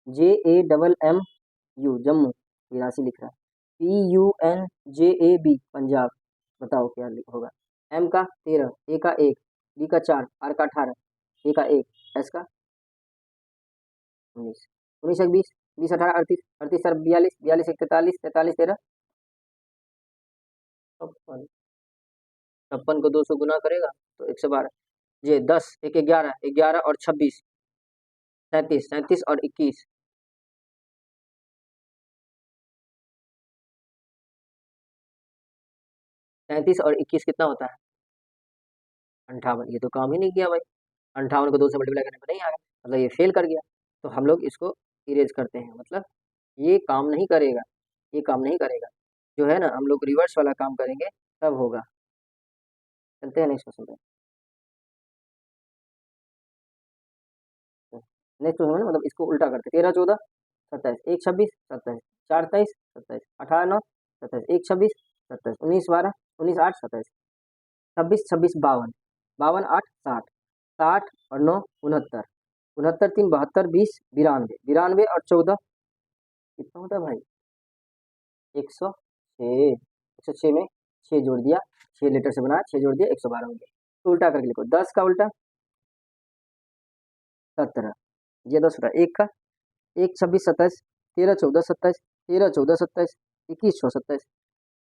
JAMMU जम्मू 82 लिख रहा है, PUNJAB पंजाब, बताओ क्या होगा। M का 13, A का 1, B का 4, R का 18, A का 1, S का 19, 19 एक 20, 20 18 38, 38 4 42, 42 1 43, 43 13 56, 56 को 200 गुना करेगा तो 112, ये 10 1 11, 11 और 26 37, 37 और 21, 37 और 21 कितना होता है 58, ये तो काम ही नहीं किया भाई, 58 को 2 से मल्टीप्लाई करने पर नहीं आया, मतलब ये फेल कर गया, तो हम लोग इसको इरेज करते हैं, मतलब ये काम नहीं करेगा, ये काम नहीं करेगा, जो है ना हम लोग रिवर्स वाला काम करेंगे तब होगा। चलते हैं नेक्स्ट क्वेश्चन पे। नेक्स्ट क्वेश्चन है मतलब इसको उल्टा करते, 13 14 27, 1 26 27, 4 23 27, 18 9 27, 1 26 27, 19 12, 19 8 27, 26 26 52, 52 8 60, 60 और 9 69, 69 3 72 20 92, 92 और 14 कितना होता है भाई 106, 106 में 6 जोड़ दिया, 6 लीटर से बना 6 जोड़ दिया 112 हो गया, तो उल्टा करके लिखो, 10 का उल्टा 17, ये 10 होता है 1 का, 1 26 27, 13 14 27, 13 14 27, 21 6 27,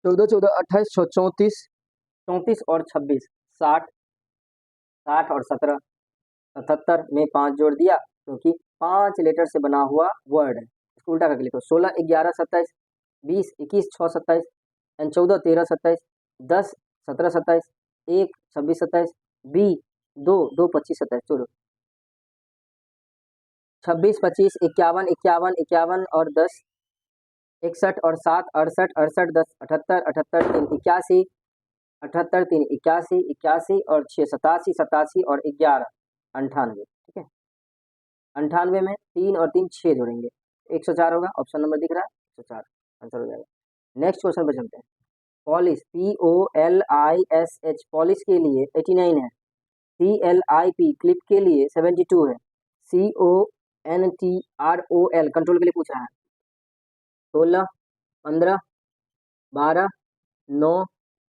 14 14 28 6 34, 34 और 26 60, 60 और 17 77 में 5 जोड़ दिया क्योंकि 5 लेटर से बना हुआ वर्ड है, इसको उल्टा करके लिखो, 16 11 27, 20 21 6 27, 14 13 27, 10 17 27, 1 26 27, B 2 2 25 27, चलो 26 25 51 51 51 और 10, 61 और 7 68 68 10 78 78 3 81, 78 3 81 81 और 6 87 87 और 11 98, ठीक है। 98 में 3 और 3 6 जोड़ेंगे 104 होगा, ऑप्शन नंबर दिख रहा है 104 आंसर हो जाएगा। नेक्स्ट क्वेश्चन पर चलते हैं। पॉलिश POLISH पॉलिश के लिए 89 है, CLIP क्लिप के लिए 72 है, CONTROL कंट्रोल के लिए पूछ रहा है, 16 15 12 9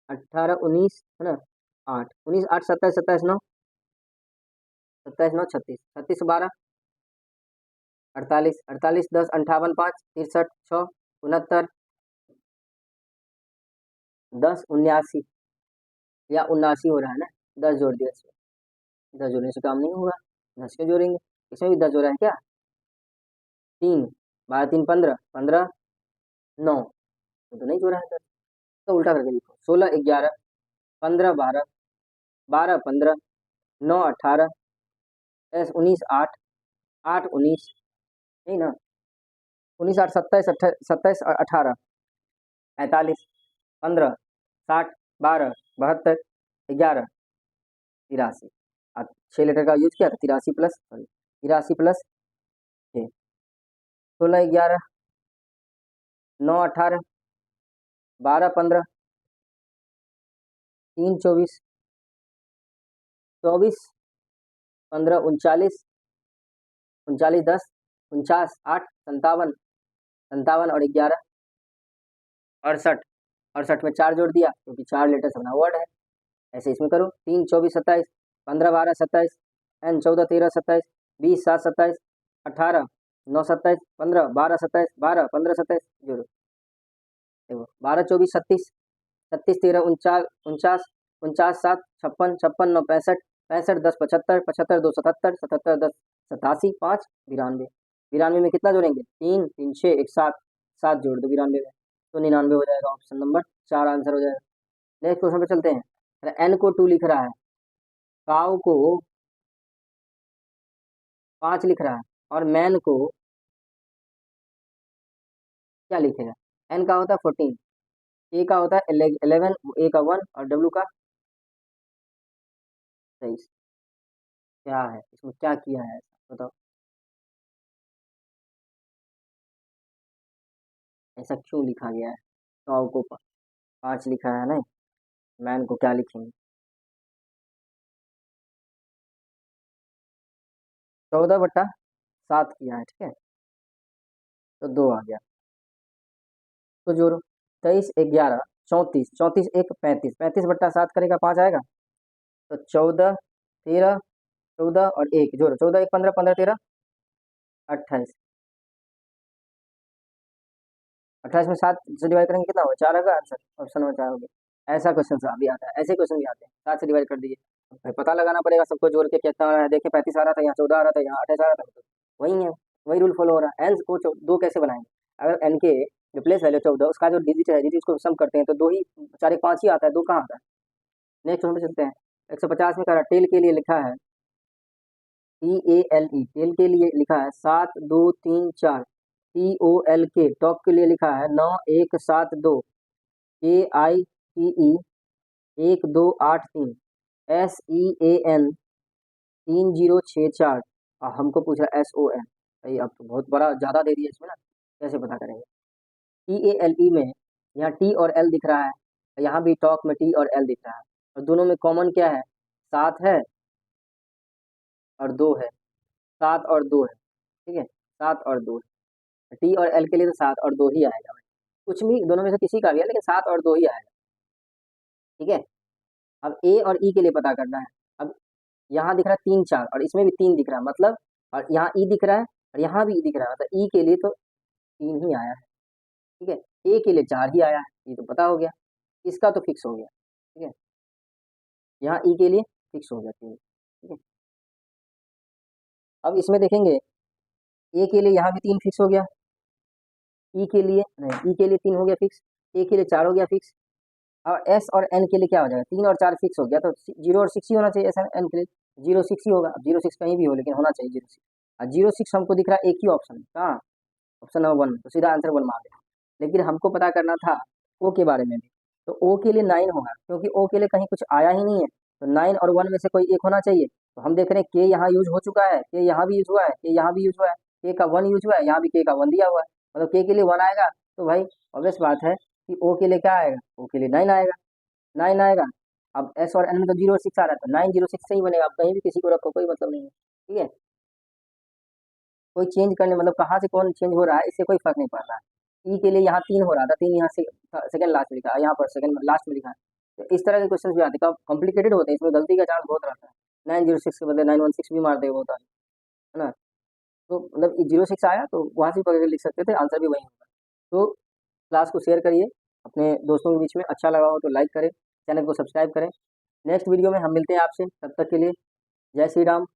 18 19 है ना, 8, 19 8 27 27 9, 27 9 36, 36 12 48, 48 10 58 5 63 6 69 10 79 या 79 हो रहा है ना, 10 जोड़ दिया इसमें, 10 जोड़ने से काम नहीं होगा, 10 क्यों जोड़ेंगे, इसमें भी 10 जोड़ा है क्या, 3 12 3 15 15 9, तो नहीं जोड़ा है 10, तो उल्टा करके लिखो, 16 11 15 12 12 15 9 18 10 19 8 8 19, नहीं ना, 19 8 27 27 18 45 15 60 12 72 11 83, 6 लेटर का यूज किया था, 83 प्लस 6 16 11 9 18 12 15 3 24 24 15 39 39 10 49 8 57 57 और 11 68, 68 में 4 जोड़ दिया क्योंकि 4 लेटर्स बना वर्ड है, ऐसे इसमें करो, 3 24 27 15 12 27 एन 14 13 27 20 7 27 18 9 27 15 12 27 12 15 27 जोड़ो, देखो 12 24 36 36 13 49 49 49 7 56 56 9 65 65 10 75 75 2 77 77 10 87 5 92, 92 में कितना जोड़ेंगे, 3 3 6 1 7 7 जोड़ दो 92 में, तो 99 हो जाएगा, ऑप्शन नंबर 4 आंसर हो जाएगा। नेक्स्ट क्वेश्चन पे चलते हैं, एन को 2 लिख रहा है, काउ को 5 लिख रहा है और मैन को क्या लिखेगा, एन का होता है 14, ए का होता है 11, ए का 1 और डब्ल्यू का 23, क्या है इसमें, क्या किया है ऐसा बताओ, ऐसा क्यों लिखा गया है, काउ को 5 लिखा है, नहीं मैन को क्या लिखेंगे, 14/7 किया है, ठीक है, तो 2 आ गया, तो जोड़ो 23 11 34 34 1 35 35/7 करेगा 5 आएगा, तो 14 13 14 और 1 जोड़ो, 14 1 15 15 13 28, 28 में 7 से डिवाइड करेंगे कितना होगा, 4 होगा आंसर, ऑप्शन नंबर 4 हो गया, ऐसा क्वेश्चन भी आता है, ऐसे क्वेश्चन भी आते हैं, 7 से डिवाइड कर दीजिए, भाई पता लगाना पड़ेगा सबको जोड़ के कितना आ रहा है, देखिए 35 आ रहा था, यहाँ 14 आ रहा था, यहाँ 28 आ रहा था, तो वही है, वही रूल फॉलो हो रहा है, एन को 2 कैसे बनाएंगे, अगर एन के रिप्लेस वैल्यू 14 उसका जो डिजिट है, डिजिट को सम करते हैं तो 2 ही 4 1 5 ही आता है, 2 कहाँ आता है। नेक्स्ट हम चलते हैं, 150 में कह रहा टेल के लिए लिखा है, TALE टेल के लिए लिखा है 7 2 3 4, TOLK टॉक के लिए लिखा है 9 1 7 2, KITE 1 2 8 3, SEAN 3 0 6 4, और हमको पूछ रहा है SON, भाई अब तो बहुत बड़ा ज़्यादा दे दिया इसमें ना, कैसे पता करेंगे, TALE में यहाँ T और L दिख रहा है, यहाँ भी टॉक में T और L दिख रहा है, और दोनों में कॉमन क्या है, 7 है और 2 है, 7 और 2 है, ठीक है, 7 और 2 है, T और L के लिए तो 7 और 2 ही आएगा भाई, कुछ भी दोनों में से किसी का भी है लेकिन 7 और 2 ही आएगा, ठीक है। अब A और E के लिए पता करना है, अब यहाँ दिख रहा है 3 4 और इसमें भी 3 दिख रहा है मतलब, और यहाँ E दिख रहा है और यहाँ भी E दिख रहा है, मतलब E के लिए तो 3 ही आया है, ठीक है, A के लिए 4 ही आया है, ये तो पता हो गया, इसका तो फिक्स हो गया, ठीक है, यहाँ E के लिए फिक्स हो गया 3, ठीक है। अब इसमें देखेंगे A के लिए यहाँ भी 3 फिक्स हो गया, E के लिए नहीं, E के लिए 3 हो गया फिक्स, A के लिए 4 हो गया फिक्स, और S और N के लिए क्या हो जाएगा, 3 और 4 फिक्स हो गया, तो 0 और 6 ही होना चाहिए, S और N के लिए 0 6 ही होगा, अब 0 6 कहीं भी हो लेकिन होना चाहिए 0 6, और 0 6 हमको दिख रहा है एक ही ऑप्शन है, कहाँ, ऑप्शन नंबर 1 में, तो सीधा आंसर 1 मार देगा, लेकिन हमको पता करना था O के बारे में भी, तो O के लिए 9 होगा, क्योंकि O के लिए कहीं कुछ आया ही नहीं है, तो 9 और 1 में से कोई एक होना चाहिए, तो हम देख रहे हैं K यहाँ यूज हो चुका है, K यहाँ भी यूज हुआ है, K यहाँ भी यूज हुआ है, K का 1 यूज हुआ है, यहाँ भी K का 1 दिया हुआ है, मतलब K के लिए 1 आएगा, तो भाई ऑब्वियस बात है कि O के लिए क्या आएगा, O के लिए 9 आएगा, 9 आएगा, अब S और N में तो 0 और 6 आ रहा है, तो 9 0 6 से ही बनेगा, आप कहीं भी किसी को रखो कोई मतलब नहीं है, ठीक है, कोई चेंज करने मतलब कहाँ से कौन चेंज हो रहा है इससे कोई फर्क नहीं पड़ रहा है। ई के लिए यहाँ 3 हो रहा था, 3 यहाँ से सेकंड लास्ट में लिखा है, यहाँ पर सेकंड लास्ट में लिखा है, तो इस तरह के क्वेश्चन भी आते हैं, कॉम्प्लिकेटेड होते हैं, इसमें गलती का चांस बहुत रहता है। 906 के बदले 916 भी मार देगा बहुत आदमी, है ना। तो मतलब 06 आया तो वहाँ से पकड़ के लिख सकते थे, आंसर भी वही होगा। तो क्लास को शेयर करिए अपने दोस्तों के बीच में, अच्छा लगा हो तो लाइक करें, चैनल को सब्सक्राइब करें। नेक्स्ट वीडियो में हम मिलते हैं आपसे, तब तक के लिए जय श्री राम।